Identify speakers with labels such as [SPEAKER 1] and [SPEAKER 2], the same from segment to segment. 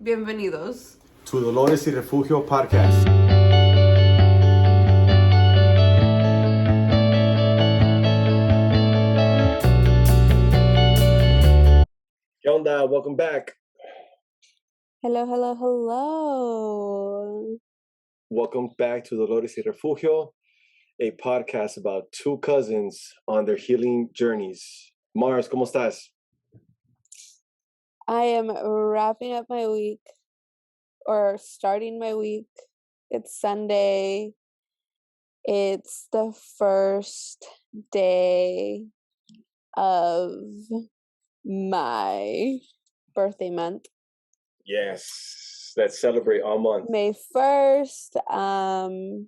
[SPEAKER 1] Bienvenidos
[SPEAKER 2] to Dolores Y Refugio podcast. ¿Qué onda? Welcome back.
[SPEAKER 1] Hello, hello, hello.
[SPEAKER 2] Welcome back to Dolores Y Refugio, a podcast about two cousins on their healing journeys. Mars, ¿cómo estás?
[SPEAKER 1] I am wrapping up my week, or starting my week. It's Sunday. It's the first day of my birthday month.
[SPEAKER 2] Yes, let's celebrate all month.
[SPEAKER 1] May 1st.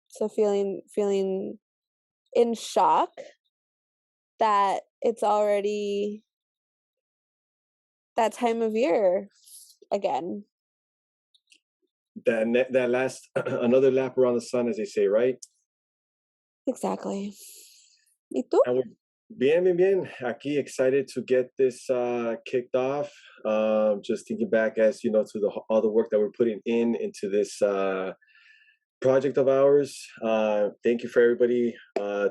[SPEAKER 1] So feeling in shock that it's already that time of year again.
[SPEAKER 2] That last another lap around the sun, as they say, right?
[SPEAKER 1] Exactly. ¿Y tú?
[SPEAKER 2] And we're bien. Aquí excited to get this kicked off. Just thinking back, as you know, to all the work that we're putting into this project of ours. Thank you for everybody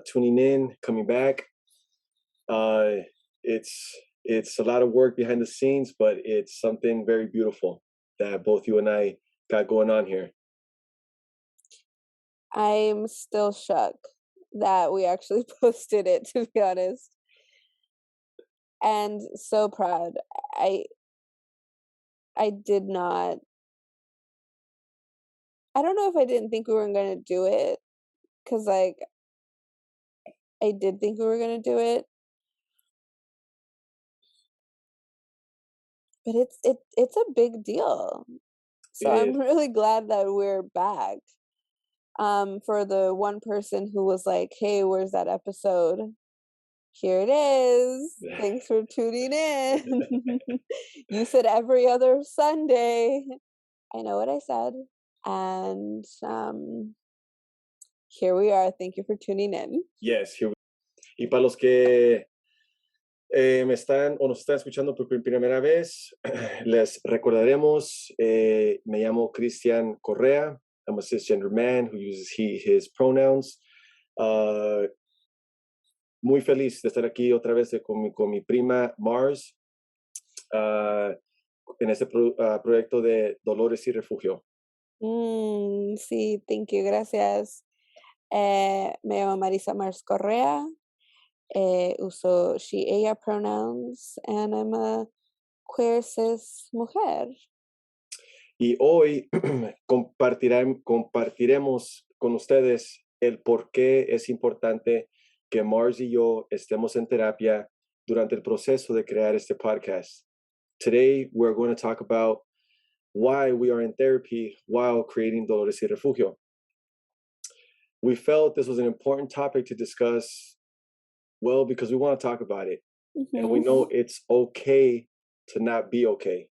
[SPEAKER 2] tuning in, coming back. It's a lot of work behind the scenes, but it's something very beautiful that both you and I got going on here.
[SPEAKER 1] I'm still shook that we actually posted it, to be honest. And so proud. I did not, I don't know if I didn't think we were going to do it, because like I did think we were going to do it, but it's a big deal. So I'm really glad that we're back. For the one person who was like, hey, where's that episode? Here it is. Thanks for tuning in. You said every other Sunday. I know what I said. And here we are. Thank you for tuning in.
[SPEAKER 2] Yes, here we are. Y para los que me están o nos están escuchando por primera vez, les recordaremos, me llamo Cristian Correa. I'm a cisgender man who uses he, his pronouns. Muy feliz de estar aquí otra vez con mi prima Mars en este proyecto de Dolores Y Refugio.
[SPEAKER 1] Sí, thank you, gracias. Me llamo Marisa Mars Correa. Uso she, ella pronouns, and I'm a queer cis mujer.
[SPEAKER 2] Y hoy compartiremos con ustedes el por qué es importante que Mars y yo estemos en terapia durante el proceso de crear este podcast. Today, we're going to talk about why we are in therapy while creating Dolores Y Refugio. We felt this was an important topic to discuss, well, because we want to talk about it. Mm-hmm. And we know it's okay to not be okay.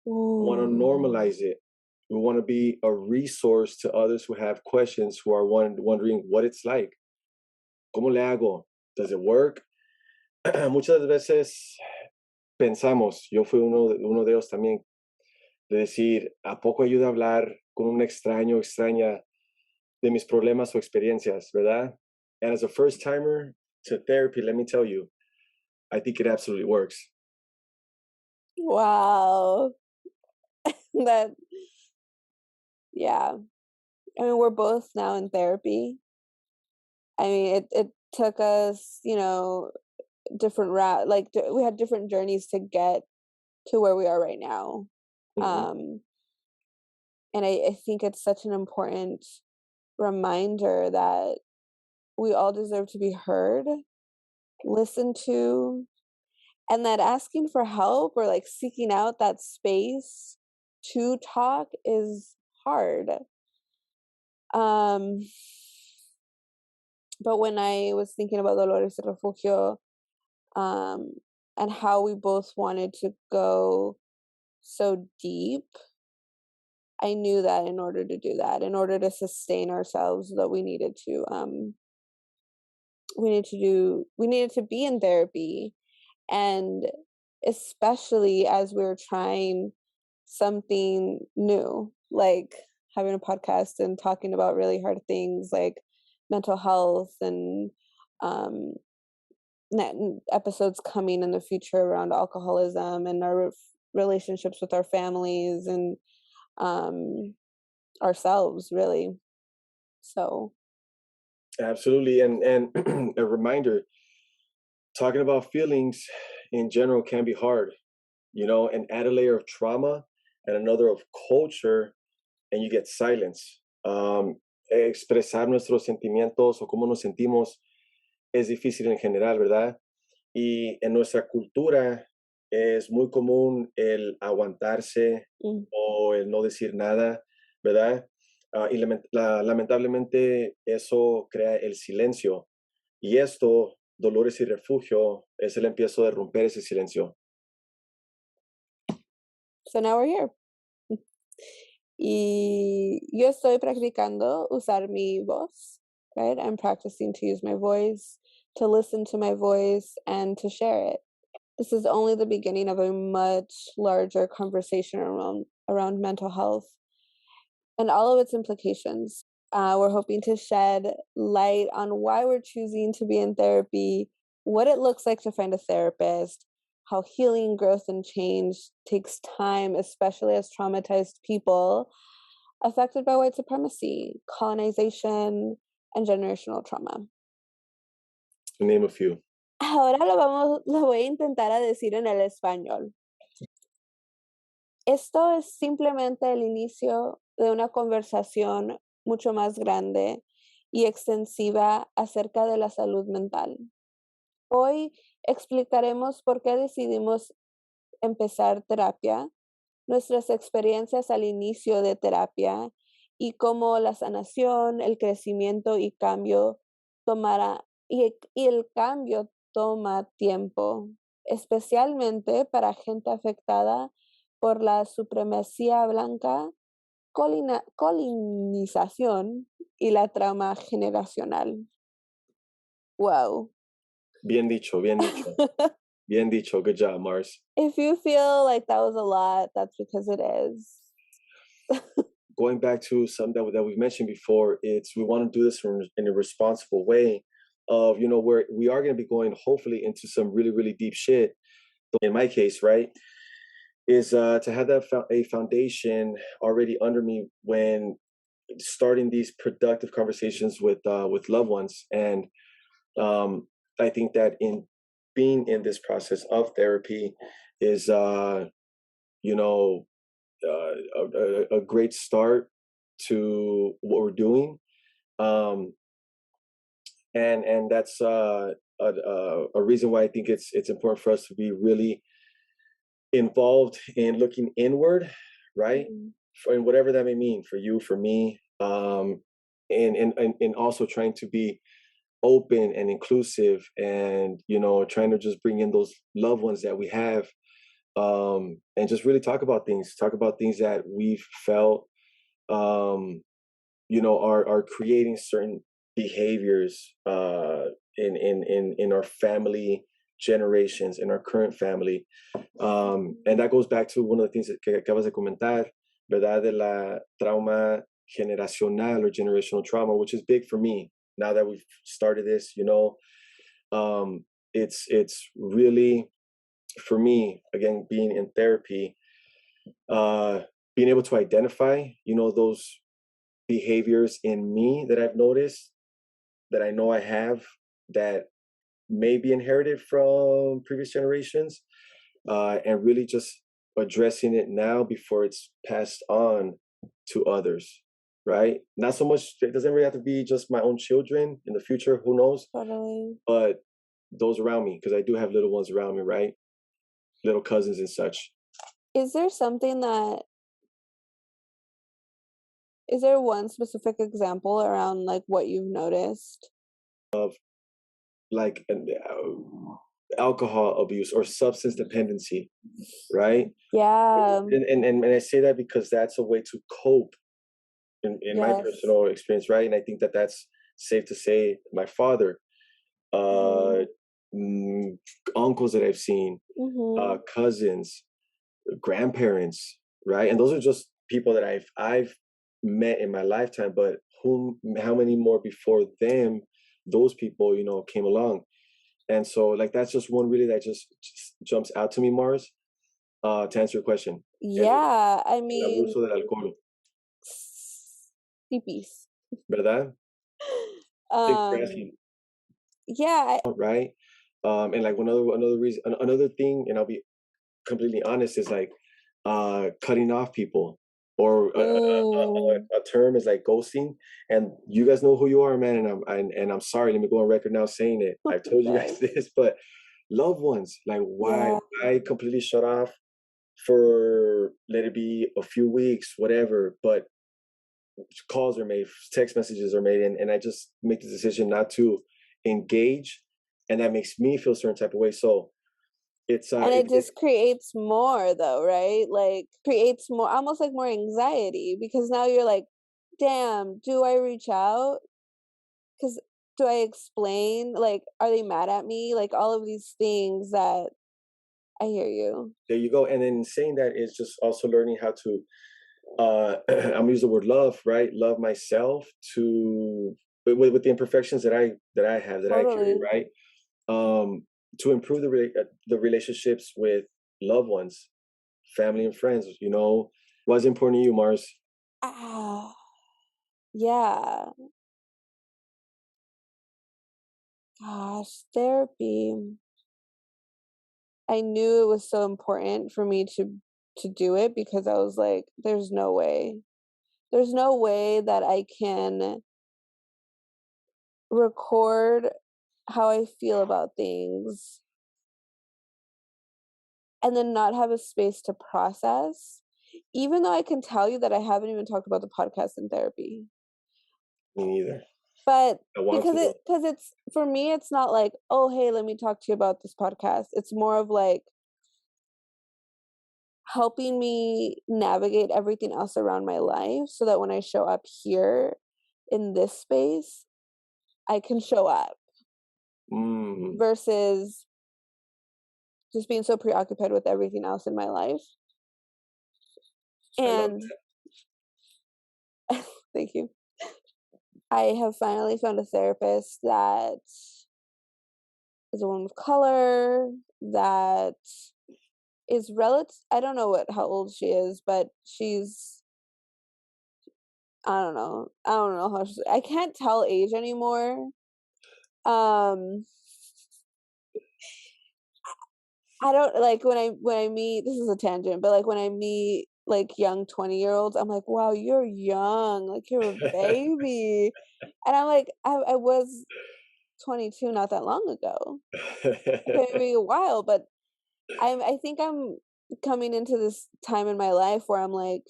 [SPEAKER 2] Ooh. We want to normalize it. We want to be a resource to others who have questions, who are wondering what it's like. ¿Cómo le hago? Does it work? Muchas veces pensamos, yo fui uno de ellos también, de decir, ¿a poco ayuda a hablar con un extraña de mis problemas o experiencias, verdad? And as a first-timer to therapy, let me tell you, I think it absolutely works.
[SPEAKER 1] Wow. Yeah. I mean, we're both now in therapy. I mean, it took us, different route. Like we had different journeys to get to where we are right now. Mm-hmm. And I think it's such an important reminder that we all deserve to be heard, listened to, and that asking for help or like seeking out that space to talk is hard. But when I was thinking about Dolores Y Refugio, and how we both wanted to go so deep, I knew that in order to do that, in order to sustain ourselves, that we needed to be in therapy. And especially as we're trying something new, like having a podcast and talking about really hard things like mental health and um, episodes coming in the future around alcoholism and our relationships with our families and um, ourselves, really. So,
[SPEAKER 2] Absolutely. And a reminder, talking about feelings in general can be hard, and add a layer of trauma and another of culture, and you get silence. Expresar nuestros sentimientos o cómo nos sentimos es difícil en general, ¿verdad? Y en nuestra cultura es muy común el aguantarse
[SPEAKER 1] mm.
[SPEAKER 2] o el no decir nada, ¿verdad? Y lamentablemente eso crea el silencio. Y esto, Dolores y Refugio, es el empiezo de romper ese silencio.
[SPEAKER 1] So now we're here. Y yo estoy practicando usar mi voz, right? I'm practicing to use my voice, to listen to my voice, and to share it. This is only the beginning of a much larger conversation around mental health and all of its implications. We're hoping to shed light on why we're choosing to be in therapy, what it looks like to find a therapist, how healing, growth, and change takes time, especially as traumatized people affected by white supremacy, colonization, and generational trauma.
[SPEAKER 2] To name a few.
[SPEAKER 1] Ahora lo voy a intentar a decir en el español. Esto es simplemente el inicio de una conversación mucho más grande y extensiva acerca de la salud mental. Hoy explicaremos por qué decidimos empezar terapia, nuestras experiencias al inicio de terapia y cómo la sanación, el crecimiento y cambio y el cambio toma tiempo, especialmente para gente afectada por la supremacía blanca, colonización y la trauma generacional. Wow.
[SPEAKER 2] Bien dicho, bien dicho. Bien dicho. Good job, Mars.
[SPEAKER 1] If you feel like that was a lot, that's because it is.
[SPEAKER 2] Going back to something that we've mentioned before, we want to do this in a responsible way of, where we are going to be going hopefully into some really, really deep shit. In my case, right, is to have a foundation already under me when starting these productive conversations with loved ones. And I think that in being in this process of therapy is, a great start to what we're doing. And that's a reason why I think it's important for us to be really involved in looking inward, right? And whatever that may mean for you, for me, and also trying to be open and inclusive, and trying to just bring in those loved ones that we have, and just really talk about things that we've felt, are creating certain behaviors in our family generations, in our current family. And that goes back to one of the things que acabas de comentar, ¿verdad? De la trauma generacional or generational trauma, which is big for me now that we've started this. It's really, for me, again, being in therapy, being able to identify, those behaviors in me that I've noticed, that I know I have, that may be inherited from previous generations, and really just addressing it now before it's passed on to others, right? Not so much, it doesn't really have to be just my own children in the future, who knows?
[SPEAKER 1] Totally.
[SPEAKER 2] But those around me, because I do have little ones around me, right? Little cousins and such.
[SPEAKER 1] Is there is there one specific example around like what you've noticed?
[SPEAKER 2] Of like alcohol abuse or substance dependency, right?
[SPEAKER 1] Yeah.
[SPEAKER 2] And I say that because that's a way to cope in my personal experience, right? And I think that that's safe to say my father uncles that I've seen, cousins, grandparents, right? And those are just people that I've met in my lifetime, but how many more before them, those people, came along. And so like that's just one really that just jumps out to me, Mars, to answer your question.
[SPEAKER 1] Yeah, I
[SPEAKER 2] El
[SPEAKER 1] mean,
[SPEAKER 2] abuso del alcohol,
[SPEAKER 1] hippies.
[SPEAKER 2] ¿verdad? Thanks for
[SPEAKER 1] Um,
[SPEAKER 2] asking.
[SPEAKER 1] yeah,
[SPEAKER 2] Right? And like another reason, another thing, and I'll be completely honest, is like cutting off people, or
[SPEAKER 1] oh,
[SPEAKER 2] a term is like ghosting. And you guys know who you are, man. And I'm sorry. Let me go on record now saying it. I've told you guys
[SPEAKER 1] okay.
[SPEAKER 2] this, but loved ones, like
[SPEAKER 1] Yeah,
[SPEAKER 2] why completely shut off for, let it be a few weeks, whatever, but calls are made, text messages are made, and I just make the decision not to engage, and that makes me feel a certain type of way. So it's
[SPEAKER 1] and it just creates more though, right? Like creates more, almost like more anxiety because now you're like, damn, do I reach out? Because do I explain? Like, are they mad at me? Like all of these things that I hear you.
[SPEAKER 2] there you go. And then saying that is just also learning how to I'm gonna use the word love, right? Love myself to with the imperfections that I have, that I carry,
[SPEAKER 1] Totally.
[SPEAKER 2] right? To improve the relationships with loved ones, family and friends. What's important to you, Mars?
[SPEAKER 1] Ah, yeah. Gosh, therapy. I knew it was so important for me to do it because I was like, there's no way. There's no way that I can record how I feel about things and then not have a space to process. Even though I can tell you that I haven't even talked about the podcast in therapy.
[SPEAKER 2] Me neither.
[SPEAKER 1] But
[SPEAKER 2] I want to though.
[SPEAKER 1] because it's for me it's not like, "Oh, hey, let me talk to you about this podcast." It's more of like helping me navigate everything else around my life so that when I show up here in this space, I can show up
[SPEAKER 2] Mm,
[SPEAKER 1] versus just being so preoccupied with everything else in my life.
[SPEAKER 2] I love
[SPEAKER 1] And thank you. I have finally found a therapist that is a woman of color, that is relative. I don't know how old she is, but she's, I don't know how I can't tell age anymore. Um I don't like when I meet, this is a tangent, but like when I meet like young 20-year-olds, I'm like, wow, you're young, like you're a baby. And I'm like, I was 22 not that long ago. Okay, maybe a while, but I think I'm coming into this time in my life where I'm like,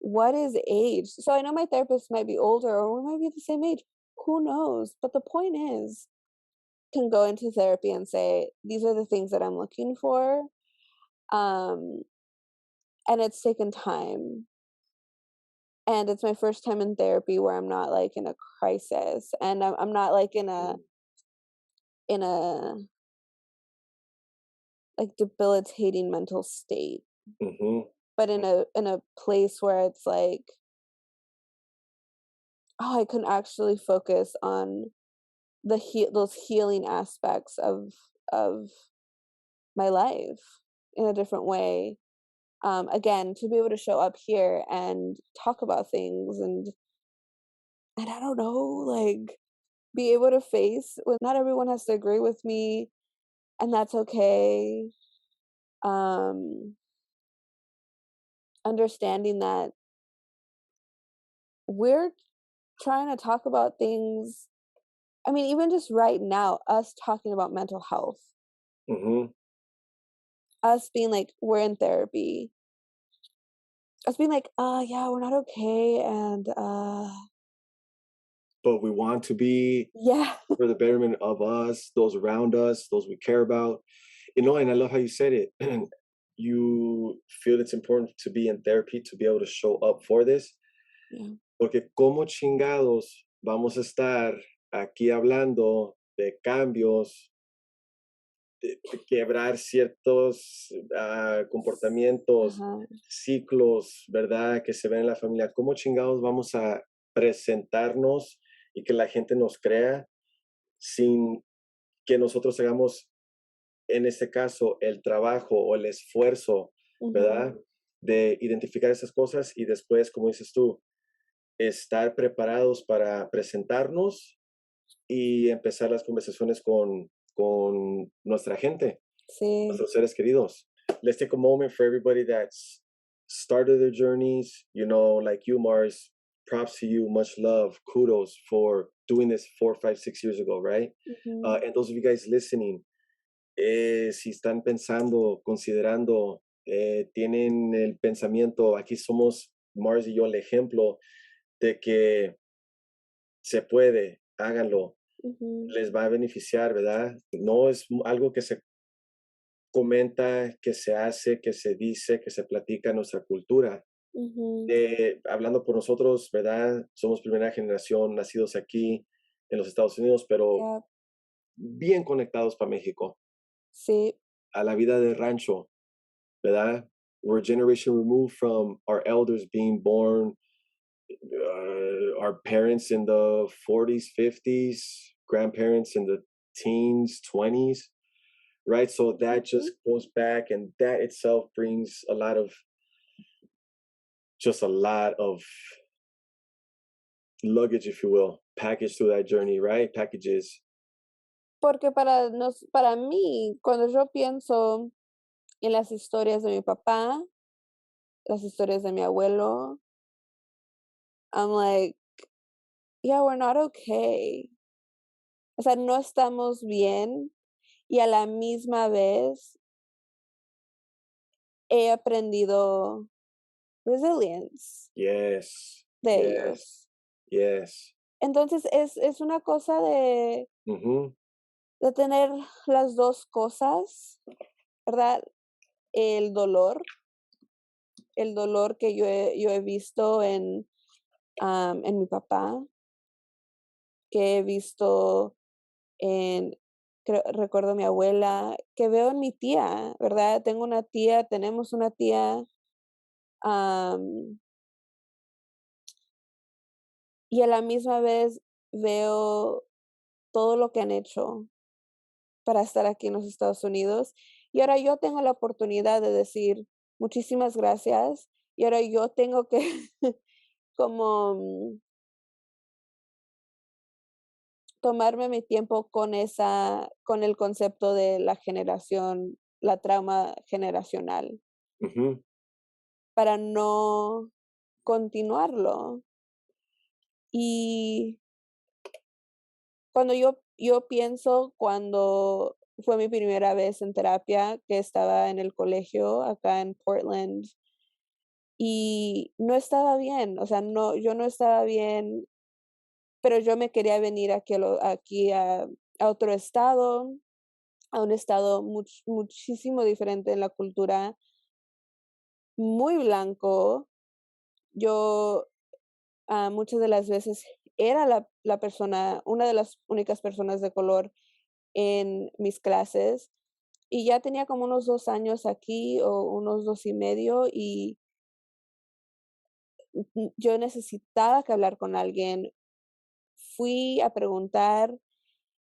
[SPEAKER 1] what is age? So I know my therapist might be older or we might be the same age. Who knows? But the point is, can go into therapy and say, these are the things that I'm looking for. Um, and it's taken time. And it's my first time in therapy where I'm not like in a crisis and I'm not like in a like debilitating mental state,
[SPEAKER 2] hmm
[SPEAKER 1] but in a place where it's like, oh, I can actually focus on those healing aspects of my life in a different way. Again, to be able to show up here and talk about things and I don't know, like be able to face when not everyone has to agree with me, and that's okay. Um, Understanding that we're trying to talk about things. I mean, even just right now, us talking about mental health,
[SPEAKER 2] hmm
[SPEAKER 1] us being like, we're in therapy, us being like, yeah, we're not okay, and
[SPEAKER 2] But we want to be
[SPEAKER 1] yeah,
[SPEAKER 2] for the betterment of us, those around us, those we care about. And I love how you said it. You feel it's important to be in therapy to be able to show up for this.
[SPEAKER 1] yeah,
[SPEAKER 2] Porque como chingados vamos a estar aquí hablando de cambios quebrar ciertos comportamientos,
[SPEAKER 1] Ajá.
[SPEAKER 2] ciclos, ¿verdad? Que se ven en la familia. ¿Cómo chingados vamos a presentarnos y que la gente nos crea sin que nosotros hagamos, en este caso, el trabajo o el esfuerzo,
[SPEAKER 1] Ujú.
[SPEAKER 2] ¿verdad? De identificar esas cosas y después, como dices tú, estar preparados para presentarnos y empezar las conversaciones con nuestra gente,
[SPEAKER 1] Sí,
[SPEAKER 2] nuestros seres queridos. Let's take a moment for everybody that's started their journeys, like you, Mars. Props to you, much love, kudos for doing this 4, 5, 6 years ago, right?
[SPEAKER 1] ujú,
[SPEAKER 2] And those of you guys listening, si están pensando, considerando, tienen el pensamiento, aquí somos Mars y yo el ejemplo de que se puede, háganlo,
[SPEAKER 1] ujú,
[SPEAKER 2] les va a beneficiar, ¿verdad? No es algo que se comenta, que se hace, que se dice, que se platica en nuestra cultura.
[SPEAKER 1] ujú.
[SPEAKER 2] Hablando por nosotros, ¿verdad? Somos primera generación, nacidos aquí en los Estados Unidos, pero
[SPEAKER 1] Yep.
[SPEAKER 2] bien conectados para México,
[SPEAKER 1] Sí.
[SPEAKER 2] a la vida de rancho, ¿verdad? We're a generation removed from our elders being born, our parents in the 40s, 50s, grandparents in the teens, 20s, right? So that
[SPEAKER 1] Ujú.
[SPEAKER 2] just goes back, and that itself brings a lot of luggage, if you will, package through that journey, right? Packages.
[SPEAKER 1] Porque para mí, cuando yo pienso en las historias de mi papá, las historias de mi abuelo, I'm like, yeah, we're not okay. O sea, no estamos bien y a la misma vez he aprendido resilience
[SPEAKER 2] Yes,
[SPEAKER 1] de
[SPEAKER 2] yes,
[SPEAKER 1] ellos.
[SPEAKER 2] yes.
[SPEAKER 1] Entonces es una cosa
[SPEAKER 2] Mm-hmm.
[SPEAKER 1] de tener las 2 cosas, ¿verdad? El dolor, el dolor que yo he visto en mi papá, que he visto en recuerdo a mi abuela, que veo en mi tía, ¿verdad? Tenemos una tía, am, y a la misma vez veo todo lo que han hecho para estar aquí en los Estados Unidos. Y ahora yo tengo la oportunidad de decir muchísimas gracias. Y ahora yo tengo que como tomarme mi tiempo con el concepto de la trauma generacional,
[SPEAKER 2] Mm-hmm.
[SPEAKER 1] para no continuarlo. Y cuando yo pienso cuando fue mi primera vez en terapia, que estaba en el colegio acá en Portland, y no estaba bien, o sea, yo no estaba bien, pero yo me quería venir aquí a otro estado, a un estado muchísimo diferente en la cultura, muy blanco. Yo, muchas de las veces era la persona, una de las únicas personas de color en mis clases, y ya tenía como unos 2 años aquí, o unos 2 y medio, y yo necesitaba que hablar con alguien. Fui a preguntar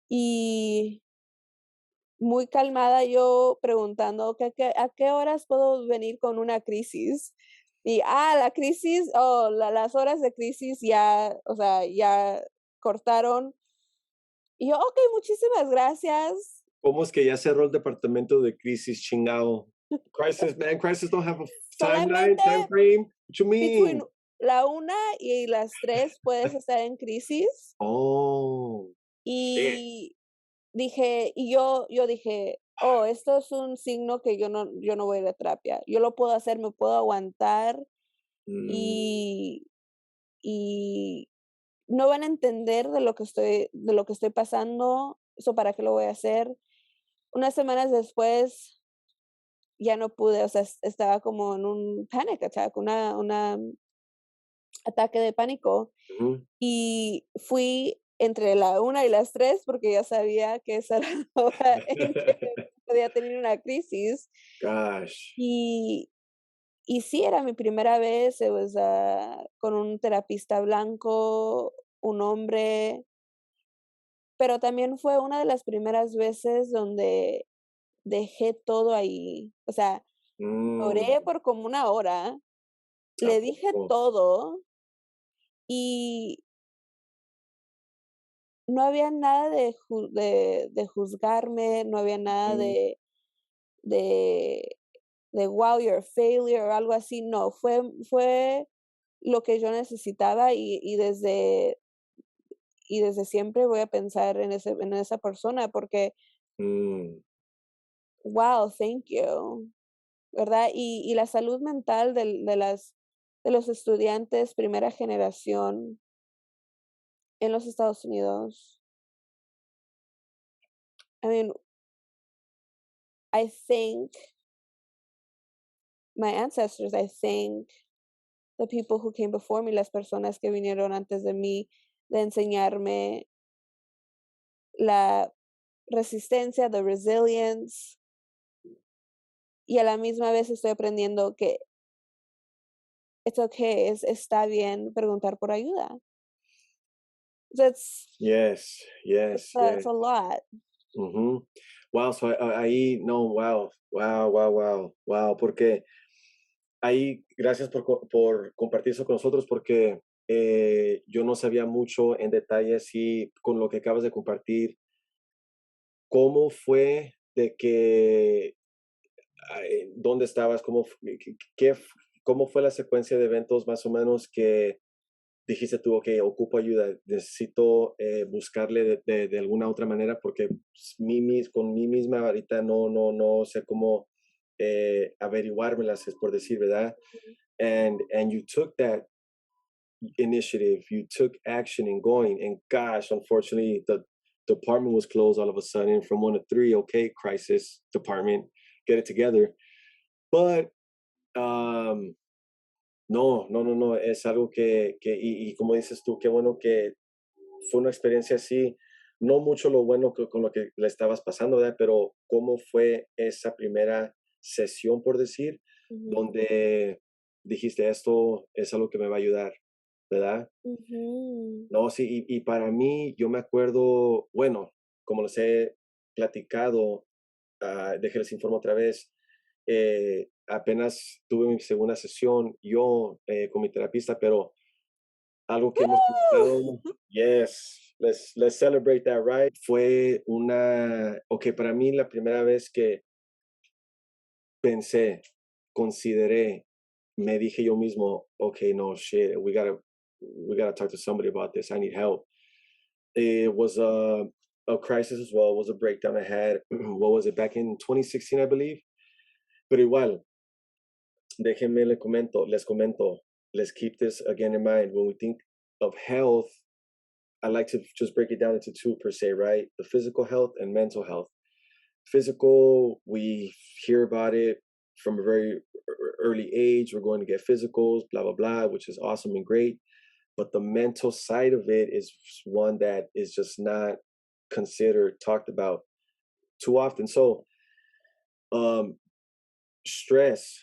[SPEAKER 1] y muy calmada yo preguntando que a qué horas puedo venir con una crisis. Y, la crisis, las horas de crisis ya, o sea, ya cortaron. Y yo, okey, muchísimas gracias.
[SPEAKER 2] ¿Cómo es que ya cerró el departamento de crisis, chingado? Crisis, man. Crisis don't have a
[SPEAKER 1] Solamente
[SPEAKER 2] time frame. What you
[SPEAKER 1] between
[SPEAKER 2] mean?
[SPEAKER 1] la 1 y las 3 puedes estar en crisis.
[SPEAKER 2] Oh, shit.
[SPEAKER 1] Y yo dije: "Oh, esto es un signo que yo no voy a ir a terapia. Yo lo puedo hacer, me puedo aguantar
[SPEAKER 2] Mm,
[SPEAKER 1] y y no van a entender de lo que estoy pasando, ¿eso para qué lo voy a hacer?". Unas semanas después ya no pude, o sea, estaba como en un panic attack, una ataque de pánico,
[SPEAKER 2] ujú.
[SPEAKER 1] y fui entre la 1 y las 3 porque ya sabía que esa era la hora en que podía tener una crisis.
[SPEAKER 2] Gosh.
[SPEAKER 1] Y y sí, era mi primera vez, it was, con un terapista blanco, un hombre, pero también fue una de las primeras veces donde dejé todo ahí. O sea,
[SPEAKER 2] Mm,
[SPEAKER 1] oré por como una hora,
[SPEAKER 2] ¿a
[SPEAKER 1] le dije
[SPEAKER 2] poco?
[SPEAKER 1] todo y no había nada de juzgarme, no había nada
[SPEAKER 2] Mm,
[SPEAKER 1] de wow, you're a failure o algo así, no, fue lo que yo necesitaba y desde siempre voy a pensar en esa persona porque,
[SPEAKER 2] mm.
[SPEAKER 1] wow, thank you, ¿verdad? Y la salud mental de los estudiantes primera generación en los Estados Unidos, I mean, I thank my ancestors, I thank the people who came before me, las personas que vinieron antes de mí, de enseñarme la resistencia, the resilience, y a la misma vez estoy aprendiendo que it's okay, está bien preguntar por ayuda. That's
[SPEAKER 2] Yes, yes,
[SPEAKER 1] that's
[SPEAKER 2] yes.
[SPEAKER 1] a lot.
[SPEAKER 2] Ujú. Wow, so ahí, no, wow, wow, wow, wow, wow, porque ahí, gracias por compartir eso con nosotros, porque yo no sabía mucho en detalle así con lo que acabas de compartir. ¿Cómo fue de que, dónde estabas? ¿Cómo fue la secuencia de eventos más o menos que dijiste tú, ok, ocupo ayuda, necesito buscarle de alguna otra manera porque con mí misma ahorita no sé cómo averiguármelas, es por decir, ¿verdad? And you took that initiative, you took action in going, and gosh, unfortunately, the department was closed all of a sudden from 1 to 3. Okay, crisis department, get it together. But um, no, es algo y como dices tú, qué bueno que fue una experiencia así, no mucho lo bueno con lo que le estabas pasando, ¿verdad? Pero cómo fue esa primera sesión, por decir,
[SPEAKER 1] Ujú,
[SPEAKER 2] donde dijiste, esto es algo que me va a ayudar, ¿verdad?
[SPEAKER 1] ujú.
[SPEAKER 2] No, sí, y para mí, yo me acuerdo, bueno, como les he platicado, déjenles informo otra vez, apenas tuve mi segunda sesión yo con mi terapista, pero algo que hemos
[SPEAKER 1] Woo!
[SPEAKER 2] platicado, yes, let's celebrate that, right? Fue ok, para mí la primera vez que pensé, consideré, me dije yo mismo, okay, no, shit, we gotta talk to somebody about this, I need help. It was a crisis as well, it was a breakdown I had, what was it, back in 2016, I believe? Pero igual, déjenme les comento, let's keep this again in mind. When we think of health, I like to just break it down into two per se, right? The physical health and mental health. Physical, we hear about it from a very early age. We're going to get physicals, blah, blah, blah, which is awesome and great. But the mental side of it is one that is just not considered, talked about too often. So, um, stress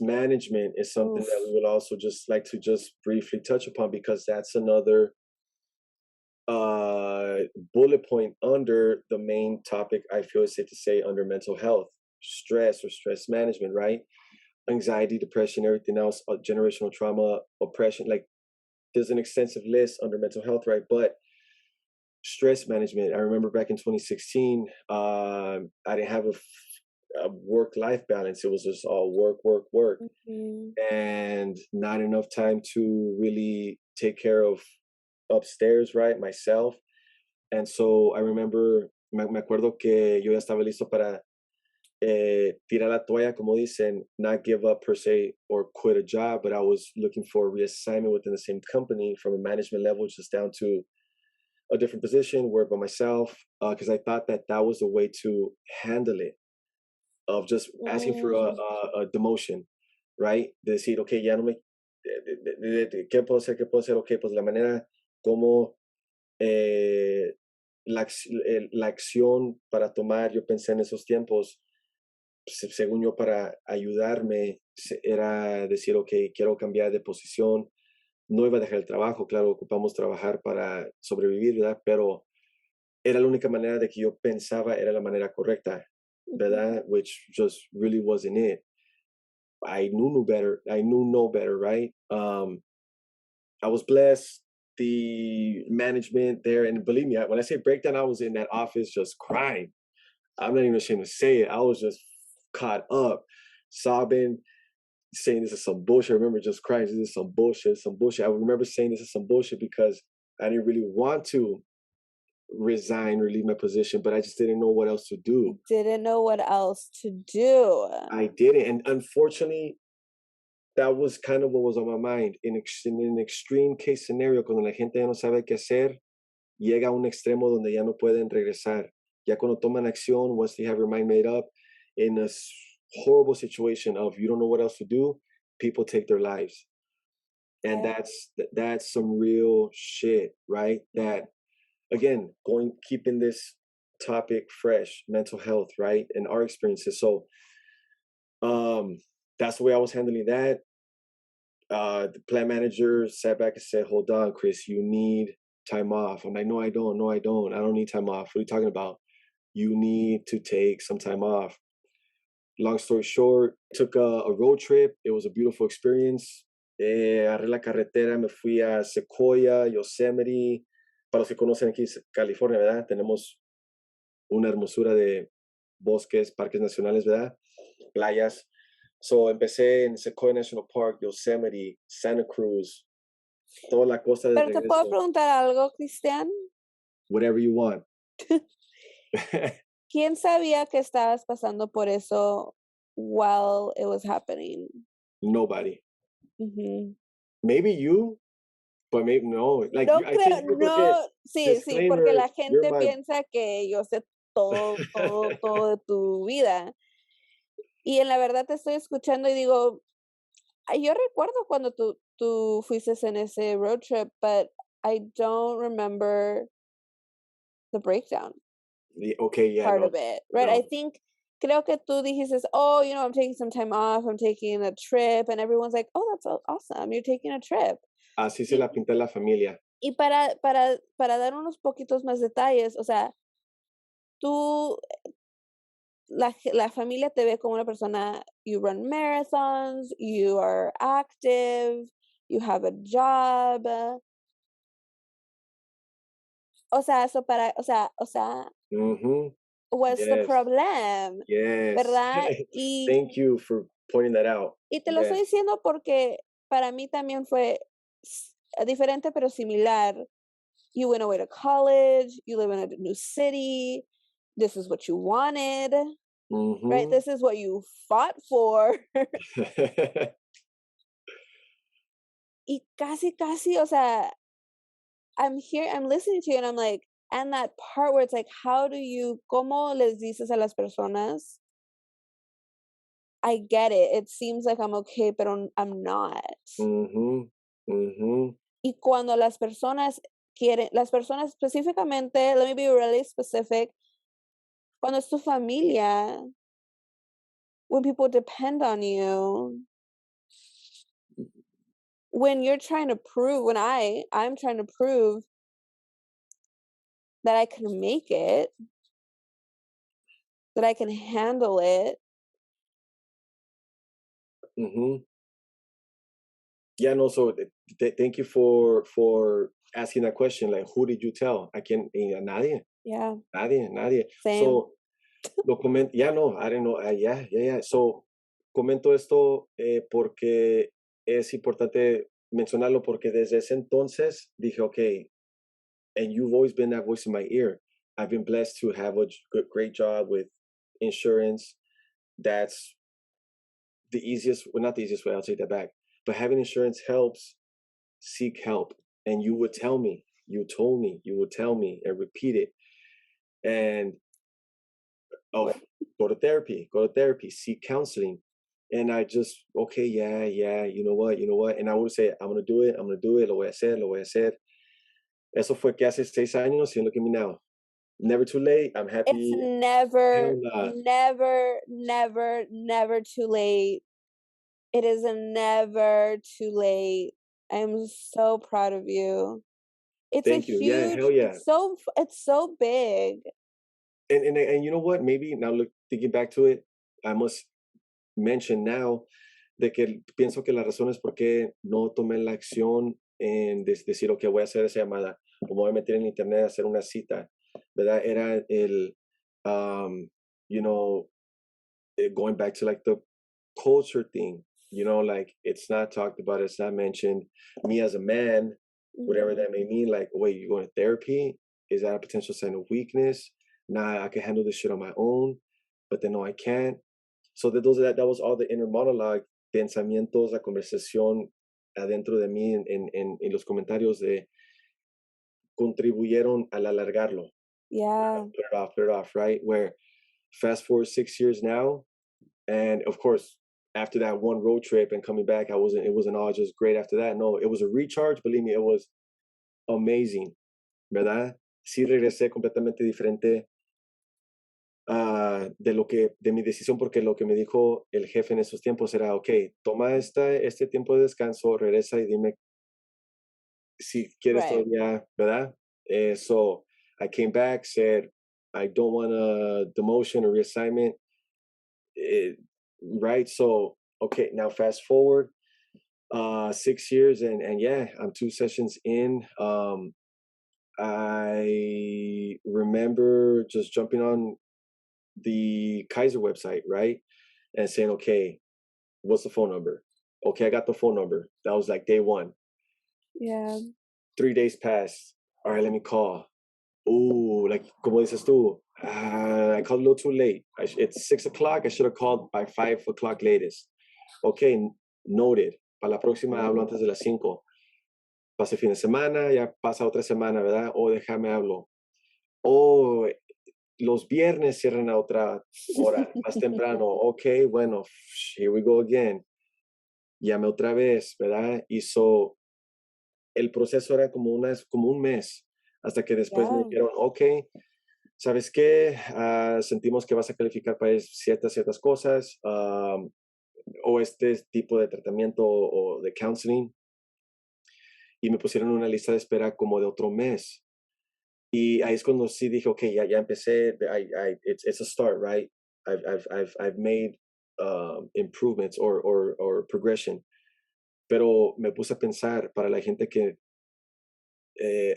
[SPEAKER 2] management is something that we
[SPEAKER 1] Oof.
[SPEAKER 2] would also just like to just briefly touch upon because that's another uh, bullet point under the main topic I feel is safe to say under mental health, stress or stress management, right? Anxiety, depression, everything else, generational trauma, oppression, like there's an extensive list under mental health, right? But stress management, I remember back in 2016, I didn't have a work-life balance. It was just all work, work, work,
[SPEAKER 1] Mhm.
[SPEAKER 2] and not enough time to really take care of upstairs, right? Myself. And so I remember, me acuerdo que yo ya estaba listo para tirar la toalla, como dicen, not give up per se or quit a job, but I was looking for a reassignment within the same company from a management level just down to a different position, work by myself, because I thought that that was the way to handle it, of just asking for
[SPEAKER 1] Mm.
[SPEAKER 2] a demotion, right? De decir, ok, ya no me, ¿qué puedo hacer? ¿Qué puedo hacer? Ok, pues la manera como eh, la acción para tomar, yo pensé en esos tiempos, según yo, para ayudarme, era decir, ok, quiero cambiar de posición, no iba a dejar el trabajo, claro, ocupamos trabajar para sobrevivir, ¿verdad? Pero era la única manera de que yo pensaba era la manera correcta,
[SPEAKER 1] Ujú.
[SPEAKER 2] ¿verdad? Which just really wasn't it. I knew no better. I knew no better, right? I was blessed. The management there, and believe me, when I say breakdown, I was in that office just crying. I'm not even ashamed to say it. I was just caught up, sobbing, saying this is some bullshit. I remember just crying, this is some bullshit, some bullshit. I remember saying this is some bullshit because I didn't really want to resign or leave my position, but I just didn't know what else to do.
[SPEAKER 1] You didn't know what else to do.
[SPEAKER 2] I didn't. And unfortunately, that was kind of what was on my mind. In an extreme case scenario, cuando la gente ya no sabe qué hacer, llega a un extremo donde ya no pueden regresar. Ya cuando toman acción, once they have your mind made up, in a horrible situation of you don't know what else to do, people take their lives. And
[SPEAKER 1] Yeah.
[SPEAKER 2] that's some real shit, right? That again, keeping this topic fresh, mental health, right? And our experiences. So that's the way I was handling that. The plant manager sat back and said, hold on, Chris, you need time off. I'm like, no, I don't. No, I don't. I don't need time off. What are you talking about? You need to take some time off. Long story short, took a road trip. It was a beautiful experience. Agarré la carretera, me fui a Sequoia, Yosemite. Para los que conocen aquí California, ¿verdad? Tenemos una hermosura de bosques, parques nacionales, ¿verdad? Playas. So empecé en Sequoia National Park, Yosemite, Santa Cruz, toda la costa de
[SPEAKER 1] Pero te puedo
[SPEAKER 2] regreso.
[SPEAKER 1] preguntar algo, Cristian.
[SPEAKER 2] Whatever you want.
[SPEAKER 1] ¿Quién sabía que estabas pasando por eso while it was happening?
[SPEAKER 2] Nobody.
[SPEAKER 1] Ujú.
[SPEAKER 2] Maybe you, but maybe no. Like
[SPEAKER 1] No
[SPEAKER 2] I say
[SPEAKER 1] creo,
[SPEAKER 2] you porque
[SPEAKER 1] no, sí, sí, porque
[SPEAKER 2] disclaimer,
[SPEAKER 1] la
[SPEAKER 2] you're
[SPEAKER 1] gente
[SPEAKER 2] my
[SPEAKER 1] piensa que yo sé todo, todo, todo de tu vida. Y en la verdad te estoy escuchando y digo, "Ay, yo recuerdo cuando tú fuiste en ese road trip, but I don't remember the breakdown
[SPEAKER 2] okay, yeah,
[SPEAKER 1] part
[SPEAKER 2] no,
[SPEAKER 1] of it, right? I
[SPEAKER 2] no.
[SPEAKER 1] think, creo que tú dijiste, oh, I'm taking some time off, I'm taking a trip, and everyone's like, oh, that's awesome, you're taking a trip.
[SPEAKER 2] Así se
[SPEAKER 1] Y,
[SPEAKER 2] la pinta la familia.
[SPEAKER 1] y para dar unos poquitos más detalles, o sea, tú, la familia te ve como una persona, you run marathons, you are active, you have a job. O sea, eso
[SPEAKER 2] Mm-hmm.
[SPEAKER 1] what's the
[SPEAKER 2] Yes.
[SPEAKER 1] problem?
[SPEAKER 2] Yes.
[SPEAKER 1] ¿Verdad?
[SPEAKER 2] Thank you for pointing that out.
[SPEAKER 1] Y te lo estoy
[SPEAKER 2] Yes.
[SPEAKER 1] diciendo porque para mí también fue diferente pero similar. You went away to college, you live in a new city, this is what you wanted, right?
[SPEAKER 2] Mm-hmm.
[SPEAKER 1] This is what you fought for. Y casi, o sea, I'm listening to you and I'm like, and that part where it's like, cómo les dices a las personas? I get it. It seems like I'm okay, pero I'm not.
[SPEAKER 2] Mm-hmm. Mm-hmm.
[SPEAKER 1] Y cuando las personas específicamente, let me be really specific, cuando es tu familia, when people depend on you, when you're trying to prove, when I'm trying to prove that I can make it, that I can handle it.
[SPEAKER 2] Mm-hmm. Yeah, no, so thank you for asking that question. Like, who did you tell? I can nadie,
[SPEAKER 1] Yeah,
[SPEAKER 2] nadie.
[SPEAKER 1] same.
[SPEAKER 2] So yeah, no, I don't know. Yeah. So comento esto porque es importante mencionarlo porque desde ese entonces dije, okay, and you've always been that voice in my ear. I've been blessed to have a great job with insurance. That's the easiest, well, not the easiest way, I'll take that back. But having insurance helps. Seek help. And you would tell me, you told me, you would tell me and repeat it. And oh, go to therapy, seek counseling. And I just, okay, yeah, you know what? And I would say, I'm gonna do it, lo voy a hacer. Eso fue que hace 6 años, y look at me now. never too late. I'm
[SPEAKER 1] It's
[SPEAKER 2] happy. Hell
[SPEAKER 1] never,
[SPEAKER 2] nah.
[SPEAKER 1] never, never, never too late. It is never too late. I'm so proud of you. It's a
[SPEAKER 2] Thank you. Yeah, hell
[SPEAKER 1] huge,
[SPEAKER 2] yeah.
[SPEAKER 1] it's so big.
[SPEAKER 2] And you know what? Maybe now look thinking back to it, I must mention now de que pienso que la razón es porque no tomé la acción en decir, ok, voy a hacer esa llamada, o me voy a meter en internet a hacer una cita, ¿verdad? Era el, um, you know, going back to like the culture thing, like it's not talked about, it's not mentioned. Me as a man, whatever
[SPEAKER 1] Mhm.
[SPEAKER 2] that may mean, like, wait, you going to therapy? Is that a potential sign of weakness? Nah, I can handle this shit on my own, but then no, I can't. So that was all the inner monologue, pensamientos, la conversación adentro de mí en los comentarios de contribuyeron al alargarlo.
[SPEAKER 1] Yeah,
[SPEAKER 2] Put it off, right? Where fast forward 6 years now, and of course, after that one road trip and coming back, it wasn't all just great after that. No, it was a recharge. Believe me, it was amazing, ¿verdad? Sí regresé completamente diferente de mi decisión, porque lo que me dijo el jefe en esos tiempos era, ok, toma este tiempo de descanso, regresa y dime si quieres
[SPEAKER 1] right.
[SPEAKER 2] todavía, ¿verdad? So I came back, said, I don't want a demotion or reassignment. eh, right? So, okay, now fast forward 6 years, and yeah, I'm 2 sessions in. I remember just jumping on the Kaiser website, right? And saying, okay, what's the phone number? Okay, I got the phone number. That was like day one.
[SPEAKER 1] Yeah.
[SPEAKER 2] 3 days passed. All right, let me call. Ooh, like como dices tú, I called a little too late. It's 6 o'clock. I should have called by 5 o'clock latest. Okay, noted. Para la próxima hablo antes de las 5. Pasa el fin de semana, ya pasa otra semana, ¿verdad? O déjame hablo. O los viernes cierran a otra hora, más temprano. Ok, bueno, here we go again. Llame otra vez, ¿verdad? Hizo, el proceso era como un mes, hasta que después me
[SPEAKER 1] Yeah.
[SPEAKER 2] dijeron, ok, ¿sabes qué? Sentimos que vas a calificar para ciertas cosas, o este tipo de tratamiento o de counseling, y me pusieron una lista de espera como de otro mes. Y ahí es cuando sí dije, ok, ya empecé, it's a start, right? I've made improvements or progression. Pero me puse a pensar para la gente que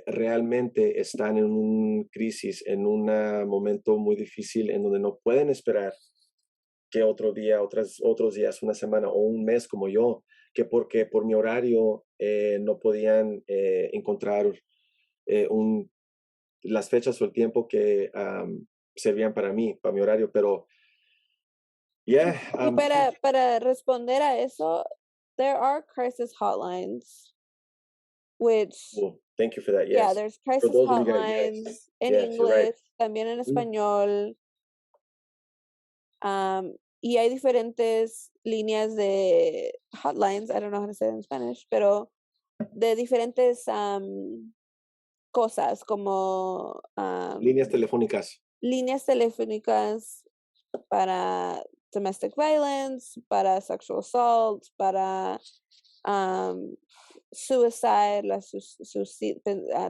[SPEAKER 2] realmente están en un crisis, en un momento muy difícil, en donde no pueden esperar que otro día, otros días, una semana o un mes como yo, que porque por mi horario no podían encontrar las fechas o el tiempo que servían para mí, para mi horario, pero yeah,
[SPEAKER 1] Y para responder a eso, there are crisis hotlines, which,
[SPEAKER 2] well, thank you for that.
[SPEAKER 1] yeah,
[SPEAKER 2] Yes,
[SPEAKER 1] there's
[SPEAKER 2] for
[SPEAKER 1] crisis
[SPEAKER 2] those of you guys, yes,
[SPEAKER 1] hotlines en
[SPEAKER 2] yes, you're right.
[SPEAKER 1] English, también en
[SPEAKER 2] Mm,
[SPEAKER 1] español, y hay diferentes líneas de hotlines, I don't know how to say it in Spanish, pero de diferentes cosas como
[SPEAKER 2] Líneas telefónicas.
[SPEAKER 1] líneas telefónicas para domestic violence, para sexual assault, para suicide,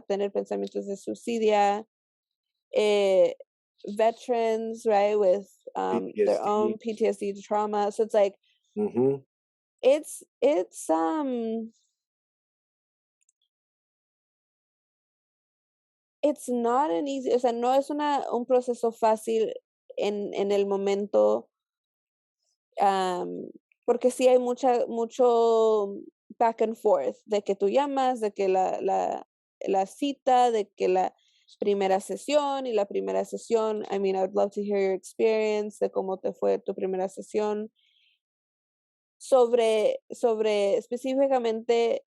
[SPEAKER 1] tener pensamientos de suicidio, veterans, right, with their
[SPEAKER 2] PTSD.
[SPEAKER 1] own PTSD trauma. So it's like
[SPEAKER 2] Mhm.
[SPEAKER 1] it's it's not an easy, o sea, no es un proceso fácil en el momento, porque sí hay mucho back and forth, de que tú llamas, de que la cita, de que la primera sesión y la primera sesión. I mean, I would love to hear your experience de cómo te fue tu primera sesión. Sobre específicamente,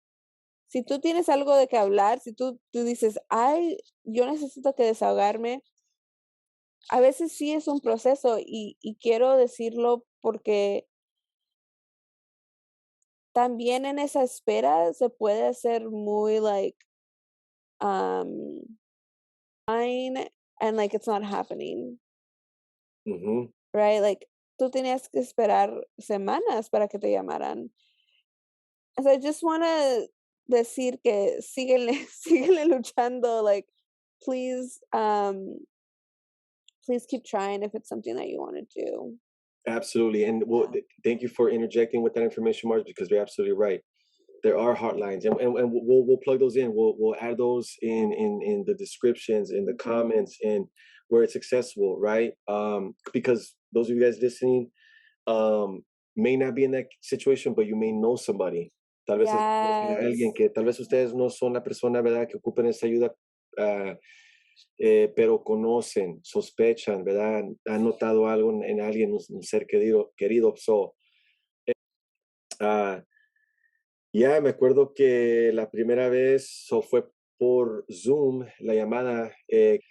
[SPEAKER 1] si tú tienes algo de que hablar, si tú dices, ay, yo necesito que desahogarme, a veces sí es un proceso y quiero decirlo porque también en esa espera se puede hacer muy like, um, fine. and like it's not happening,
[SPEAKER 2] Mm-hmm.
[SPEAKER 1] right? Like tú tenías que esperar semanas para que te llamaran. So I just want to decir que síguele, síguele luchando. Like, please, please keep trying if it's something that you want to do.
[SPEAKER 2] Absolutely. And well,
[SPEAKER 1] Yeah.
[SPEAKER 2] thank you for interjecting with that information, Mars, because you're absolutely right. There are hotlines, and we'll plug those in. We'll add those in the descriptions, in the
[SPEAKER 1] Mhm.
[SPEAKER 2] comments, and where it's accessible, right? Because those of you guys listening may not be in that situation, but you may know somebody. Tal vez conocen a alguien
[SPEAKER 1] Yes.
[SPEAKER 2] que tal vez ustedes no son la persona, ¿verdad?, que ocupen esa ayuda, ah, pero conocen, sospechan, ¿verdad? Han notado algo en alguien, un ser querido. So, uh, ya me acuerdo que la primera vez fue por Zoom, la llamada. It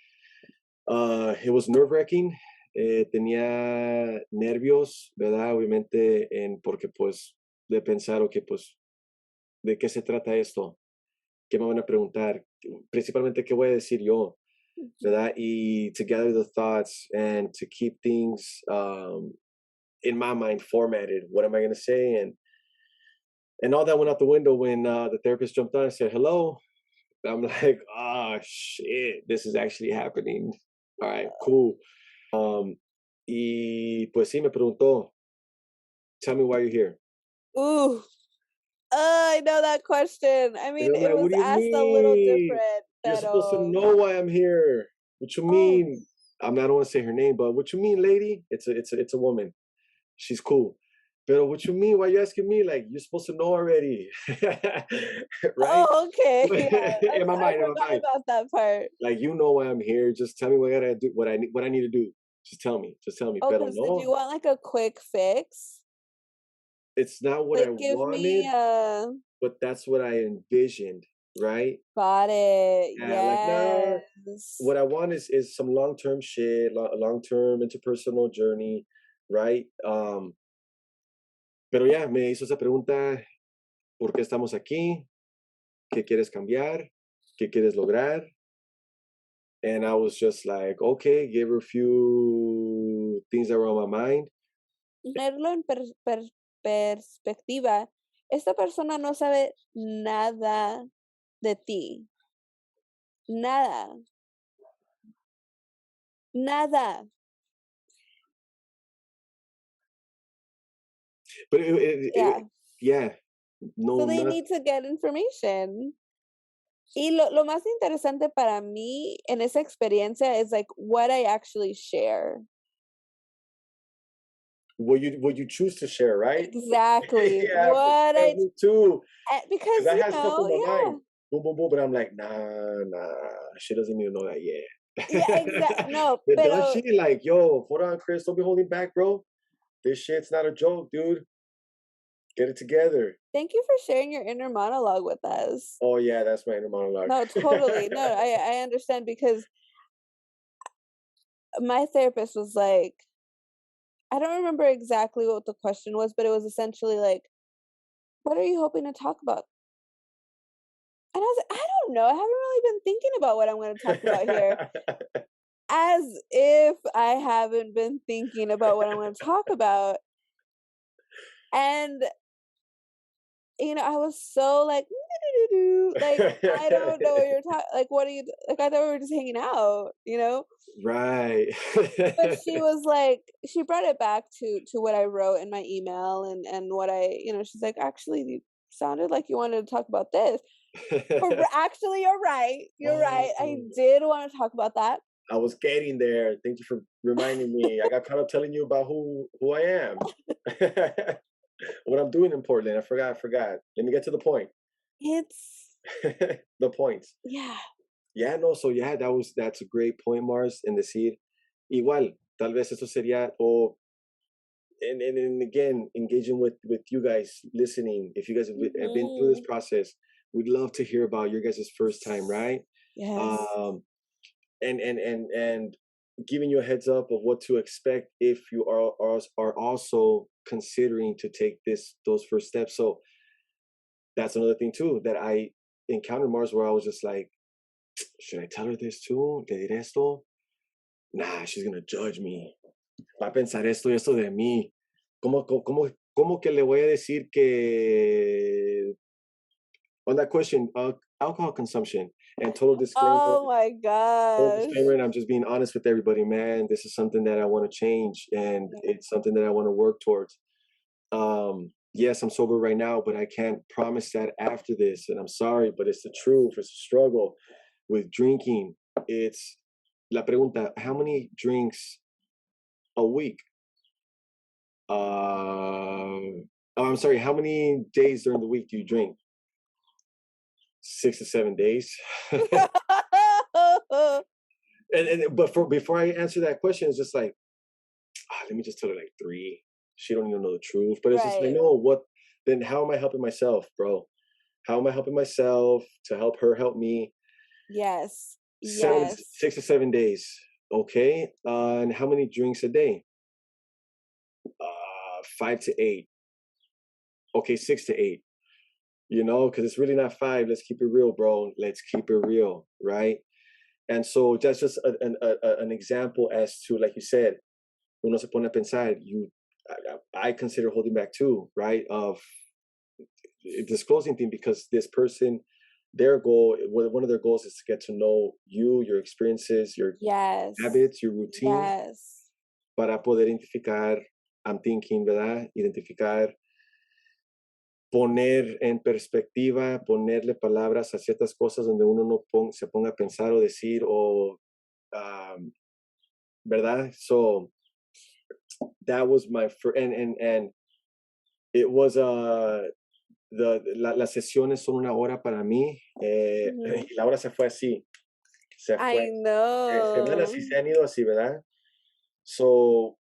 [SPEAKER 2] was nerve-wracking. Tenía nervios, ¿verdad? Obviamente, porque pues de pensar, ok, pues, ¿de qué se trata esto? ¿Qué me van a preguntar? Principalmente, ¿qué voy a decir yo?
[SPEAKER 1] Mhm.
[SPEAKER 2] ¿Verdad? Y to gather the thoughts and to keep things in my mind formatted. What am I going to say? And all that went out the window when the therapist jumped on and said, hello. I'm like, oh, shit, this is actually happening. All right, cool. Y pues sí, me preguntó, tell me why you're here.
[SPEAKER 1] Ooh, I know that question. I
[SPEAKER 2] And
[SPEAKER 1] mean,
[SPEAKER 2] I'm
[SPEAKER 1] it
[SPEAKER 2] like, what
[SPEAKER 1] was
[SPEAKER 2] do you
[SPEAKER 1] asked a little
[SPEAKER 2] mean?
[SPEAKER 1] different,
[SPEAKER 2] You're supposed to
[SPEAKER 1] pero
[SPEAKER 2] know why I'm here. What you
[SPEAKER 1] oh,
[SPEAKER 2] mean? I don't want to say her name, but what you mean, lady? It's a woman. She's cool. But what you mean? Why you asking me? Like you're supposed to know already, right?
[SPEAKER 1] oh, okay. Yeah,
[SPEAKER 2] In my
[SPEAKER 1] I
[SPEAKER 2] mind, in my
[SPEAKER 1] forgot
[SPEAKER 2] mind.
[SPEAKER 1] about that part.
[SPEAKER 2] Like you know why I'm here. Just tell me what I gotta do. What I need to do. Just tell me. Just tell me.
[SPEAKER 1] Oh,
[SPEAKER 2] Pero
[SPEAKER 1] because did you
[SPEAKER 2] no,
[SPEAKER 1] want like a quick fix?
[SPEAKER 2] it's not what I
[SPEAKER 1] Like, give me
[SPEAKER 2] wanted,
[SPEAKER 1] a
[SPEAKER 2] but that's what I envisioned, right?
[SPEAKER 1] got it.
[SPEAKER 2] Yeah, like nah.
[SPEAKER 1] Yes.
[SPEAKER 2] What I want is some long term shit, long term interpersonal journey, right? Pero ya me hizo esa pregunta: ¿por qué estamos aquí? ¿Qué quieres cambiar? ¿Qué quieres lograr? And I was just like, okay, gave her a few things that were on my mind.
[SPEAKER 1] Ponerlo en perspectiva, esta persona no sabe nada de ti. Nada. Nada.
[SPEAKER 2] But
[SPEAKER 1] Yeah.
[SPEAKER 2] yeah,
[SPEAKER 1] So
[SPEAKER 2] no,
[SPEAKER 1] they
[SPEAKER 2] not
[SPEAKER 1] need to get information. Y lo más interesante para mí en esa experiencia is like what I actually share.
[SPEAKER 2] what you choose to share, right?
[SPEAKER 1] Exactly.
[SPEAKER 2] Yeah, for
[SPEAKER 1] What
[SPEAKER 2] sure,
[SPEAKER 1] I
[SPEAKER 2] me too.
[SPEAKER 1] because
[SPEAKER 2] Because I had stuff in my
[SPEAKER 1] yeah.
[SPEAKER 2] mind, boom, boom, boom, but I'm like, nah, she doesn't need to know that
[SPEAKER 1] Yeah,
[SPEAKER 2] yet.
[SPEAKER 1] no,
[SPEAKER 2] But don't
[SPEAKER 1] pero
[SPEAKER 2] she like, yo, hold on, Chris, don't be holding back, bro. This shit's not a joke, dude. Get it together.
[SPEAKER 1] thank you for sharing your inner monologue with us.
[SPEAKER 2] Oh yeah, that's my inner monologue.
[SPEAKER 1] No, totally. No, I understand because my therapist was like, I don't remember exactly what the question was, but it was essentially like, what are you hoping to talk about? And I was like, I don't know. I haven't really been thinking about what I'm going to talk about here. As if I haven't been thinking about what I'm going to talk about. And, I was so like, like, I don't know what you're talking, like, what are you, like, I thought we were just hanging out.
[SPEAKER 2] Right.
[SPEAKER 1] But she was like, she brought it back to what I wrote in my email and what she's like, actually, you sounded like you wanted to talk about this. Actually, you're right. You're right. I
[SPEAKER 2] Oh,
[SPEAKER 1] did want to talk about that.
[SPEAKER 2] I was getting there. Thank you for reminding me. I got caught up telling you about who I am. What I'm doing in Portland. I forgot. Let me get to the point.
[SPEAKER 1] It's
[SPEAKER 2] The points.
[SPEAKER 1] yeah.
[SPEAKER 2] Yeah, no, so yeah, that's a great point, Mars, en decir, igual, tal vez eso sería, o and again, engaging with you guys listening, if you guys have been through this
[SPEAKER 1] Mhm.
[SPEAKER 2] process, we'd love to hear about your guys' first time, right?
[SPEAKER 1] Yes.
[SPEAKER 2] Um, and giving you a heads up of what to expect if you are also considering to take those first steps. So that's another thing too that I encountered, Mars, where I was just like, should I tell her this too? ¿Le diré esto? nah, she's gonna judge me. Va a pensar esto y esto de mí. ¿Cómo que le voy a decir que on that question, alcohol consumption and
[SPEAKER 1] Oh my
[SPEAKER 2] total
[SPEAKER 1] gosh.
[SPEAKER 2] disclaimer, and I'm just being honest with everybody, man. This is something that I want to change, and
[SPEAKER 1] Yeah.
[SPEAKER 2] it's something that I want to work towards. Yes, I'm sober right now, but I can't promise that after this. And I'm sorry, but it's the truth. It's a struggle with drinking. It's la pregunta, how many drinks a week? I'm sorry, how many days during the week do you drink? 6 to 7 days. But before I answer that question, it's just like, let me just tell her like 3. She don't even know the truth. But it's just like,
[SPEAKER 1] Right.
[SPEAKER 2] no, what then how am I helping myself, bro? How am I helping myself to help her help me?
[SPEAKER 1] Yes.
[SPEAKER 2] 7
[SPEAKER 1] Yes.
[SPEAKER 2] 6 to 7 days. Okay. And how many drinks a day? 5 to 8. Okay, 6 to 8. Because it's really not 5. Let's keep it real, bro. Let's keep it real, right? And so that's just an example as to, like you said, uno se pone a pensar, I consider holding back too, right? Of disclosing thing because this person, their goal, one of their goals is to get to know you, your experiences, your
[SPEAKER 1] Yes.
[SPEAKER 2] habits, your routine,
[SPEAKER 1] Yes.
[SPEAKER 2] para poder identificar, I'm thinking, ¿verdad? Identificar, poner en perspectiva, ponerle palabras a ciertas cosas donde uno no se ponga a pensar o decir o, ¿verdad? So that was my first, and it was las sesiones son 1 hora para mí,
[SPEAKER 1] Mhm.
[SPEAKER 2] y la hora se fue así, se fue.
[SPEAKER 1] I
[SPEAKER 2] Se van
[SPEAKER 1] know.
[SPEAKER 2] así, se han ido así, ¿verdad? So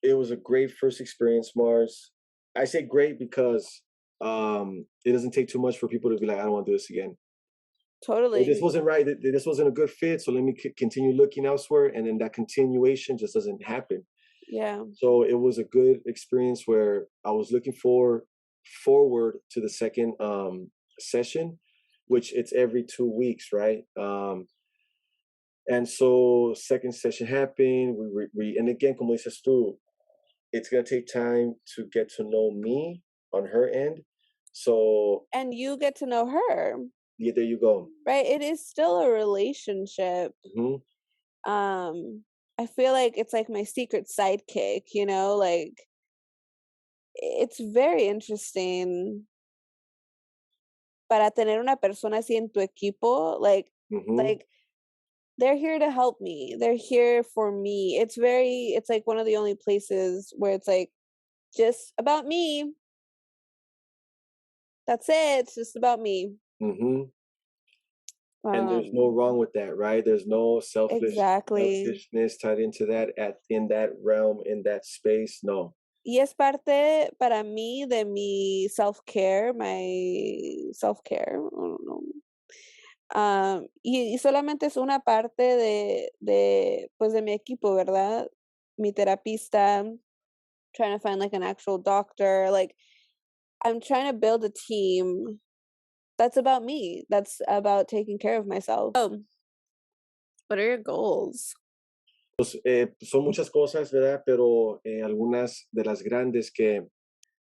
[SPEAKER 2] it was a great first experience, Mars. I say great because it doesn't take too much for people to be like, I don't want to do this again. Or this
[SPEAKER 1] Totally.
[SPEAKER 2] wasn't right. This wasn't a good fit. So let me continue looking elsewhere. And then that continuation just doesn't happen.
[SPEAKER 1] Yeah.
[SPEAKER 2] So it was a good experience where I was looking forward to the second session, which it's every 2 weeks, right? And so second session happened. We and again, como dices tú, it's gonna take time to get to know me on her end. So
[SPEAKER 1] And you get to know her,
[SPEAKER 2] yeah, there you go.
[SPEAKER 1] right? It is still a relationship.
[SPEAKER 2] Hmm.
[SPEAKER 1] I feel like it's like my secret sidekick, like it's very interesting para tener una persona así en tu equipo,
[SPEAKER 2] Hmm.
[SPEAKER 1] like they're here to help me. They're here for me. It's like one of the only places where it's like just about me. That's it. It's just about me.
[SPEAKER 2] Hmm. And there's no
[SPEAKER 1] Um,
[SPEAKER 2] wrong with that, right? There's no
[SPEAKER 1] exactly.
[SPEAKER 2] selfishness tied into that in that realm, in that space. No.
[SPEAKER 1] Y es parte para mí de mi self-care, my self-care, I don't know. Y solamente es una parte pues, de mi equipo, ¿verdad? Mi terapista, trying to find like an actual doctor, like I'm trying to build a team that's about me, that's about taking care of myself. What are your goals?
[SPEAKER 2] Pues, son muchas cosas, ¿verdad? Pero algunas de las grandes que,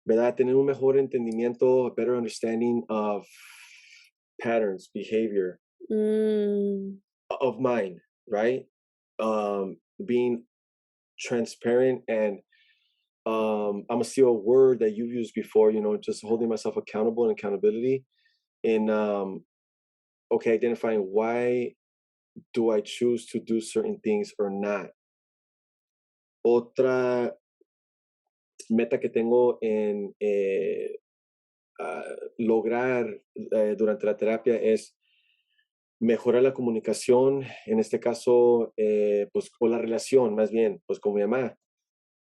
[SPEAKER 2] ¿verdad? Tener un mejor entendimiento, a better understanding of patterns, behavior
[SPEAKER 1] Mm,
[SPEAKER 2] of mine, right? Being transparent and I'm gonna steal a word that you've used before, just holding myself accountable and accountability in okay, identifying why do I choose to do certain things or not. Otra meta que tengo en lograr durante la terapia es mejorar la comunicación, en este caso, pues, o la relación, más bien, pues con mi mamá.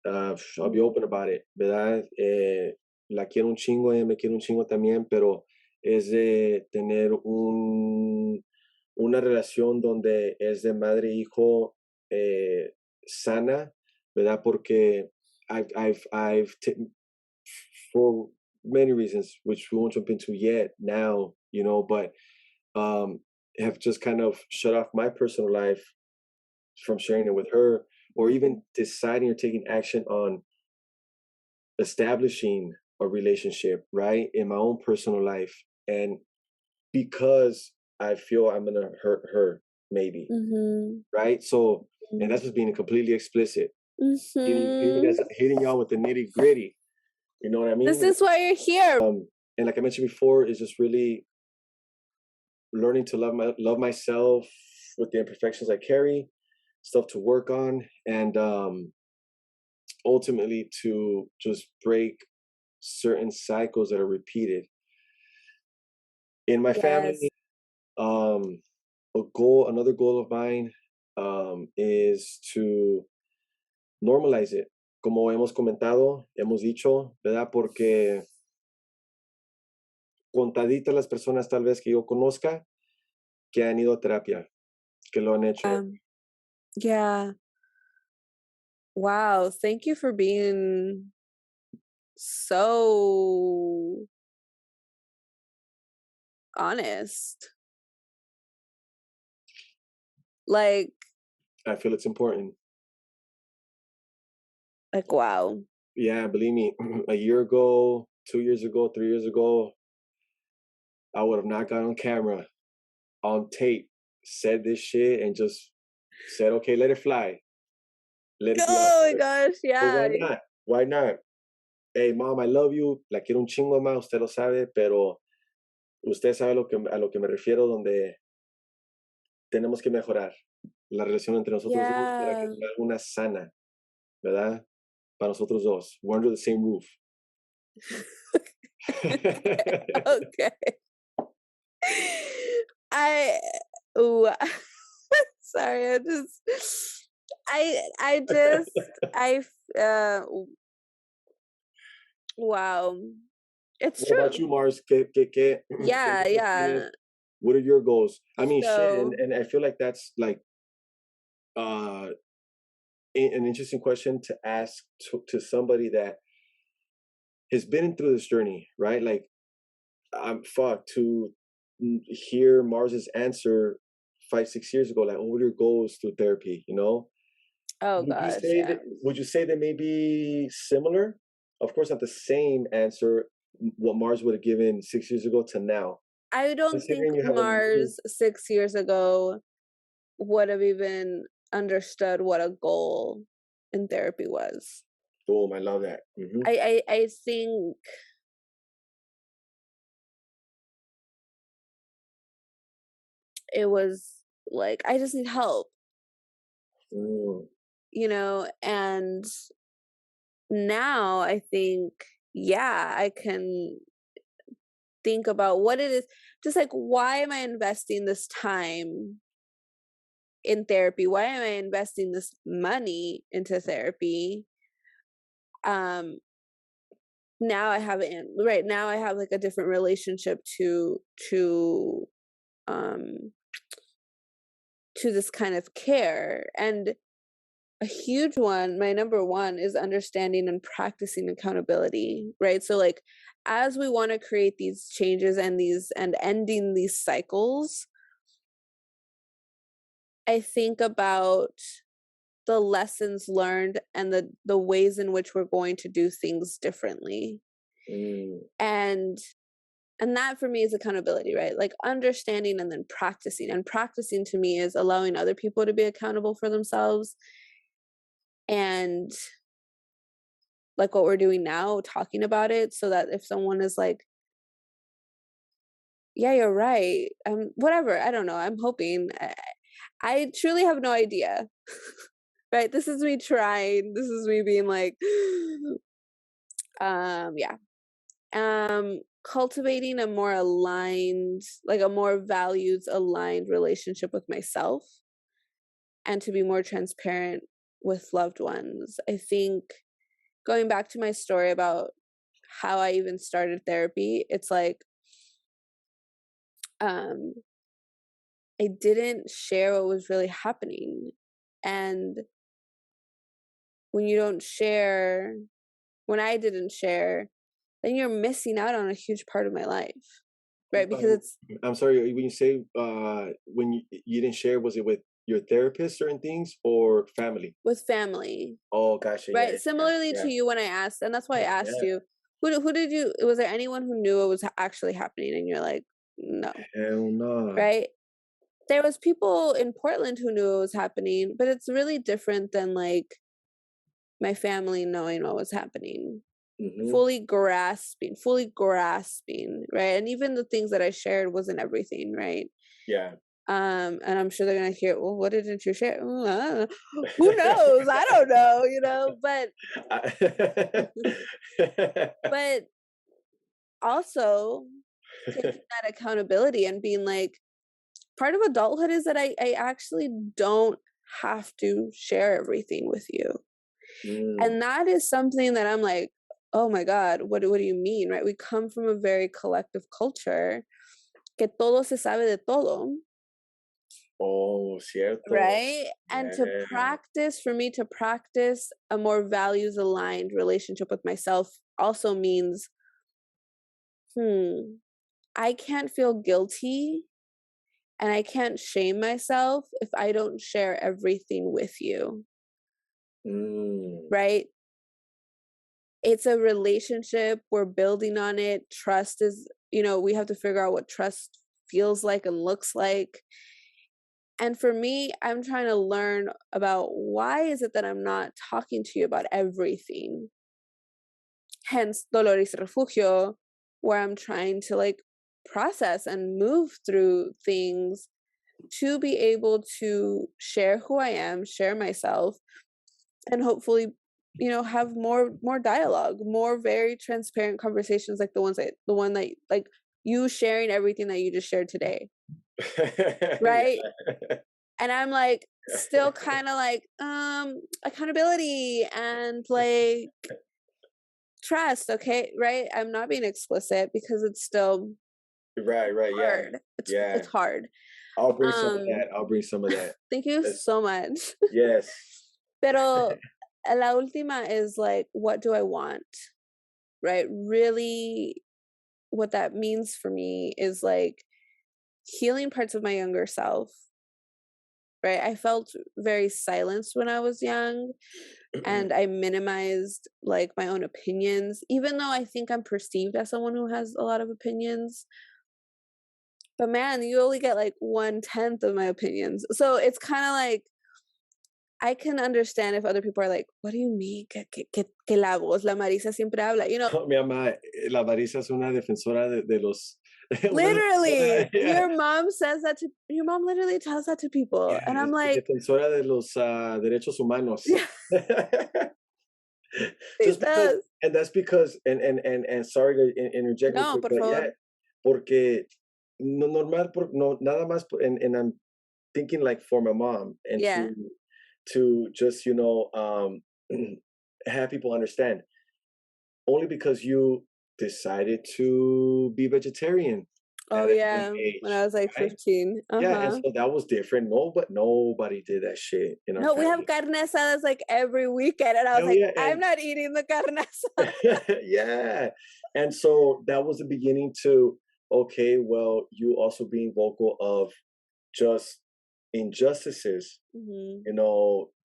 [SPEAKER 2] I'll be
[SPEAKER 1] mhm.
[SPEAKER 2] open about it, ¿verdad? La quiero un chingo, ella me quiere un chingo también, pero es de tener una relación donde es de madre e hijo sana, ¿verdad? Porque for many reasons, which we won't jump into yet now, but um, have just kind of shut off my personal life from sharing it with her, or even deciding or taking action on establishing a relationship, right, in my own personal life. And because I feel I'm gonna hurt her, maybe, right? So, and that's just being completely explicit, hitting y'all with the nitty gritty. You know what I
[SPEAKER 1] This
[SPEAKER 2] mean?
[SPEAKER 1] is why you're here.
[SPEAKER 2] And like I mentioned before, is just really learning to love myself with the imperfections I carry, stuff to work on, and ultimately to just break certain cycles that are repeated in my family. Another goal of mine is to normalize it, como hemos comentado, hemos dicho, ¿verdad? Porque contaditas las personas tal vez que yo conozca que han ido a terapia, que lo han hecho.
[SPEAKER 1] Yeah. Wow. Thank you for being so honest. Like
[SPEAKER 2] I feel it's important.
[SPEAKER 1] Wow.
[SPEAKER 2] Yeah, believe me, a year ago, 2 years ago, 3 years ago, I would have not got on camera, on tape, said this shit, and just said, okay, let it fly. Let it be out
[SPEAKER 1] Oh my
[SPEAKER 2] there.
[SPEAKER 1] gosh,
[SPEAKER 2] But
[SPEAKER 1] yeah.
[SPEAKER 2] why not? Why not? Hey, mom, I love you. La quiero un chingo más, usted lo sabe, pero usted sabe a lo que me refiero, donde tenemos que mejorar la relación entre nosotros dos para que
[SPEAKER 1] Yeah.
[SPEAKER 2] sea una sana, ¿verdad? Para nosotros dos. We're under the same roof.
[SPEAKER 1] Okay. I ooh, sorry, I just I uh wow. It's
[SPEAKER 2] What about
[SPEAKER 1] true.
[SPEAKER 2] you, Mars? ¿Qué
[SPEAKER 1] Yeah,
[SPEAKER 2] metas tienes?
[SPEAKER 1] yeah.
[SPEAKER 2] What are your goals? I mean, shit,
[SPEAKER 1] So
[SPEAKER 2] and I feel like that's like uh an interesting question to ask to somebody that has been through this journey, right? Like, I'm fucked to hear Mars's answer 5, 6 years ago. Like, what are your goals through therapy? You know,
[SPEAKER 1] oh gosh, yeah.
[SPEAKER 2] would you say they may be similar? Of course, not the same answer. What Mars would have given 6 years ago to now.
[SPEAKER 1] I don't think
[SPEAKER 2] Considering you have a new
[SPEAKER 1] Mars 6 years ago would have even understood what a goal in therapy was.
[SPEAKER 2] boom, I love that. Mm-hmm.
[SPEAKER 1] I think it was like I just need help, and now I think, yeah, I can think about what it is, just like, why am I investing this time in therapy? Why am I investing this money into therapy? Now I have it right now I have like a different relationship um to this kind of care. And a huge one, my number one, is understanding and practicing accountability, right? So like, as we want to create these changes and ending these cycles, I think about the lessons learned and the ways in which we're going to do things differently. And that for me is accountability, right? Like understanding and then practicing. And practicing to me is allowing other people to be accountable for themselves. And like what we're doing now, talking about it, so that if someone is like, yeah, you're right, whatever, I don't know, I'm hoping, I truly have no idea. Right, this is me trying, this is me being like yeah, cultivating a more aligned, like a more values aligned relationship with myself, and to be more transparent with loved ones. I think, going back to my story about how I even started therapy, it's like I didn't share what was really happening. And when you don't share, when I didn't share, then you're missing out on a huge part of my life, right? Because it's
[SPEAKER 2] I'm sorry, when you say when you didn't share, was it with your therapist certain things or family?
[SPEAKER 1] with family,
[SPEAKER 2] Oh, gotcha. Yeah,
[SPEAKER 1] right?
[SPEAKER 2] yeah,
[SPEAKER 1] Similarly
[SPEAKER 2] yeah,
[SPEAKER 1] to you when I asked, and that's why I asked
[SPEAKER 2] yeah.
[SPEAKER 1] you, who did you, was there anyone who knew it was actually happening? And you're like, no,
[SPEAKER 2] Hell no.
[SPEAKER 1] right? There was people in Portland who knew it was happening, but it's really different than like my family knowing what was happening.
[SPEAKER 2] Mm-hmm.
[SPEAKER 1] Fully grasping, right? And even the things that I shared wasn't everything, right?
[SPEAKER 2] Yeah.
[SPEAKER 1] And I'm sure they're gonna hear, well, what didn't you share? I don't know. Who knows? I don't know, but but also taking that accountability and being like, part of adulthood is that I actually don't have to share everything with you.
[SPEAKER 2] Mm.
[SPEAKER 1] And that is something that I'm like, oh my God, what do you mean, right? We come from a very collective culture, que todo se sabe de todo,
[SPEAKER 2] Oh, cierto.
[SPEAKER 1] right? And
[SPEAKER 2] Yeah.
[SPEAKER 1] for me to practice a more values aligned relationship with myself also means, I can't feel guilty and I can't shame myself if I don't share everything with you,
[SPEAKER 2] Mm.
[SPEAKER 1] right? It's a relationship, we're building on it. Trust is, we have to figure out what trust feels like and looks like. And for me, I'm trying to learn about why is it that I'm not talking to you about everything. Hence Dolores Y Refugio, where I'm trying to like process and move through things to be able to share who I am, share myself, and hopefully, have more dialogue, more very transparent conversations like the one that like you sharing everything that you just shared today, right?
[SPEAKER 2] Yeah.
[SPEAKER 1] And I'm like still kind of like accountability and like trust, okay, right? I'm not being explicit because it's still
[SPEAKER 2] Right, right, yeah.
[SPEAKER 1] hard. It's
[SPEAKER 2] Yeah.
[SPEAKER 1] hard.
[SPEAKER 2] I'll bring some of
[SPEAKER 1] Um
[SPEAKER 2] that. I'll bring some of that.
[SPEAKER 1] Thank you
[SPEAKER 2] That's,
[SPEAKER 1] so much.
[SPEAKER 2] yes.
[SPEAKER 1] Pero la última is like, what do I want? Right? Really, what that means for me is like healing parts of my younger self, right? I felt very silenced when I was young and I minimized like my own opinions, even though I think I'm perceived as someone who has a lot of opinions. But man, you only get like 1/10 of my opinions. So it's kind of like, I can understand if other people are like, what do you mean? Que la voz, la Marisa siempre habla,
[SPEAKER 2] Mi mamá, la Marisa es una defensora de los. Una defensora,
[SPEAKER 1] Literally,
[SPEAKER 2] yeah,
[SPEAKER 1] your mom literally tells that to people. And I'm like,
[SPEAKER 2] defensora de los derechos humanos.
[SPEAKER 1] yeah,
[SPEAKER 2] Just
[SPEAKER 1] it
[SPEAKER 2] because,
[SPEAKER 1] does.
[SPEAKER 2] and that's because, and sorry to interject real
[SPEAKER 1] No,
[SPEAKER 2] quick,
[SPEAKER 1] por
[SPEAKER 2] but yeah,
[SPEAKER 1] favor.
[SPEAKER 2] porque no normal, no nada más, and I'm thinking like for my mom and
[SPEAKER 1] Yeah.
[SPEAKER 2] to just have people understand only because you decided to be vegetarian
[SPEAKER 1] Oh
[SPEAKER 2] at a young
[SPEAKER 1] yeah. When I
[SPEAKER 2] age,
[SPEAKER 1] was like
[SPEAKER 2] right?
[SPEAKER 1] 15.
[SPEAKER 2] Yeah, and
[SPEAKER 1] Uh-huh.
[SPEAKER 2] so that was different. No, but nobody did that shit in our
[SPEAKER 1] No, we have
[SPEAKER 2] family.
[SPEAKER 1] carne asadas like every weekend. And I was
[SPEAKER 2] Hell
[SPEAKER 1] like,
[SPEAKER 2] yeah,
[SPEAKER 1] I'm
[SPEAKER 2] and
[SPEAKER 1] not eating the carne asada.
[SPEAKER 2] yeah, and so that was the beginning to okay, well, you also being vocal of just injustices,
[SPEAKER 1] Hmm.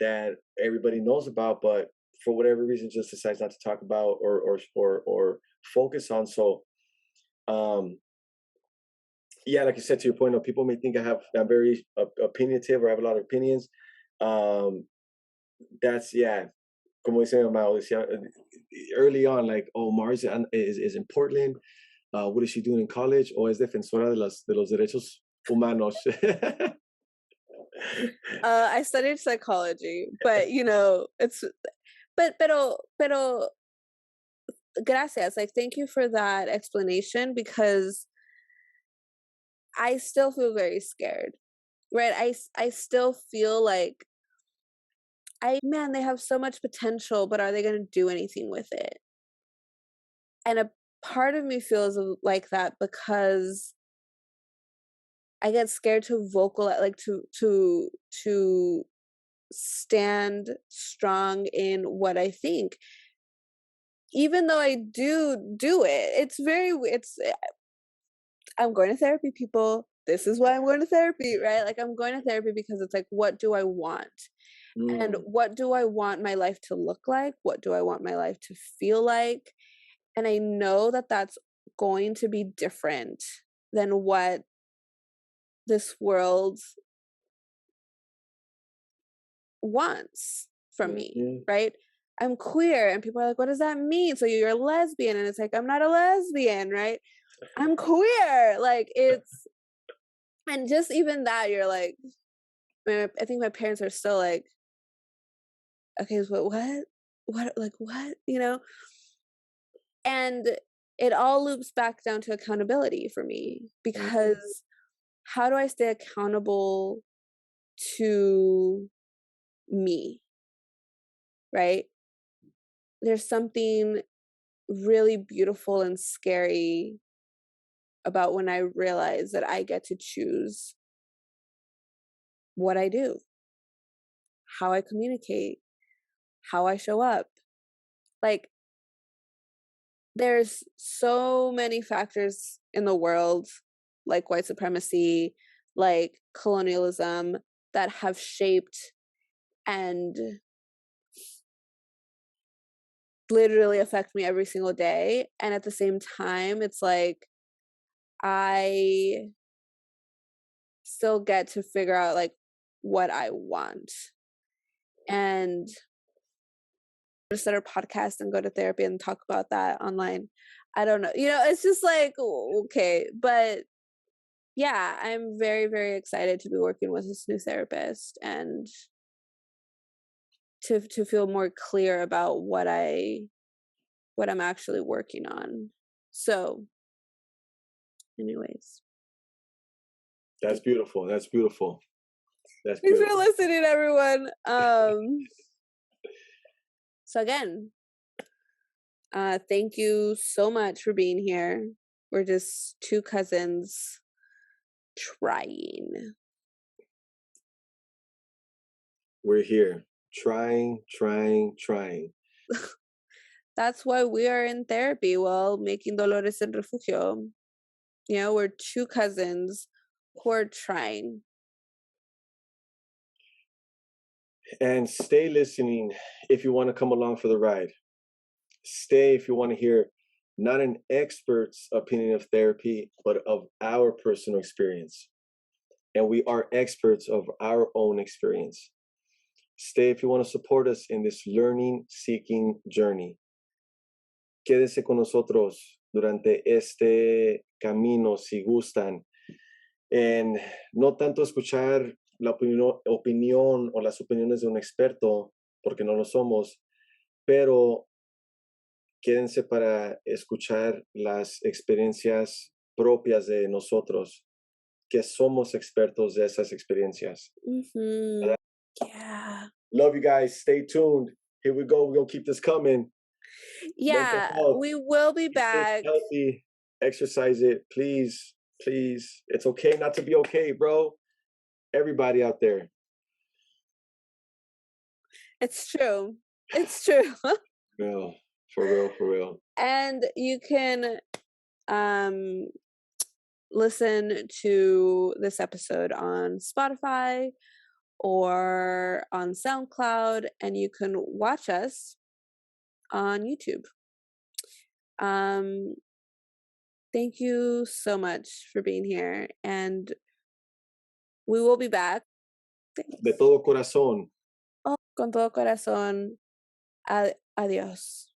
[SPEAKER 2] that everybody knows about, but for whatever reason, just decides not to talk about or focus on. So, um, yeah, like you said to your point, people may think I'm very opinionative or I have a lot of opinions. Um, that's yeah, como dice mi mamá, decía, early on, like, oh, Mars is in Portland. What is she doing in college? O es defensora de los derechos humanos.
[SPEAKER 1] I studied psychology, but it's pero gracias. Like thank you for that explanation because I still feel very scared. Right? I still feel like man, they have so much potential, but are they going to do anything with it? And a part of me feels like that because I get scared to like to stand strong in what I think. Even though I do it, it's I'm going to therapy, people. this is why I'm going to therapy, right? Like, I'm going to therapy because it's like, what do I want? And what do I want my life to look like? What do I want my life to feel like? And I know that that's going to be different than what this world wants from me, right? I'm queer, and people are like, what does that mean? So you're a lesbian, and it's like, I'm not a lesbian, right? I'm queer. Like, it's, and just even that, you're like, I think my parents are still like, okay, so what, like, what, you know? And it all loops back down to accountability for me, because how do I stay accountable to me, right? There's something really beautiful and scary about when I realize that I get to choose what I do, how I communicate, how I show up. Like, there's so many factors in the world, like white supremacy, like colonialism, that have shaped and literally affect me every single day. And at the same time, it's like, I still get to figure out like what I want. And just start a podcast and go to therapy and talk about that online. I don't know. You know, it's just like, okay. But yeah, I'm very, very excited to be working with this new therapist and to feel more clear about what I'm actually working on. So anyways.
[SPEAKER 2] That's beautiful. That's beautiful. That's
[SPEAKER 1] Thanks
[SPEAKER 2] beautiful.
[SPEAKER 1] for listening, everyone. So again, thank you so much for being here. We're just two cousins trying.
[SPEAKER 2] We're here trying.
[SPEAKER 1] That's why we are in therapy while making Dolores Y Refugio. You know, we're two cousins who are trying.
[SPEAKER 2] And stay listening if you want to come along for the ride. Stay if you want to hear not an expert's opinion of therapy, but of our personal experience. And we are experts of our own experience. Stay if you want to support us in this learning, seeking journey. Quédese con nosotros durante este camino si gustan. En no tanto escuchar la opinión o las opiniones de un experto, porque no lo somos, pero quédense para escuchar las experiencias propias de nosotros, que somos expertos de esas experiencias.
[SPEAKER 1] Yeah.
[SPEAKER 2] Love you guys. Stay tuned. Here we go. We're going to keep this coming.
[SPEAKER 1] Yeah, we will be back.
[SPEAKER 2] Stay healthy. Exercise it. Please. Please. It's okay not to be okay, bro. Everybody out there.
[SPEAKER 1] It's true. It's true.
[SPEAKER 2] No, for real, for real.
[SPEAKER 1] And you can listen to this episode on Spotify or on SoundCloud, and you can watch us on YouTube. Thank you so much for being here, and we will be back. Thanks.
[SPEAKER 2] De todo corazón.
[SPEAKER 1] Oh, con todo corazón. Adiós.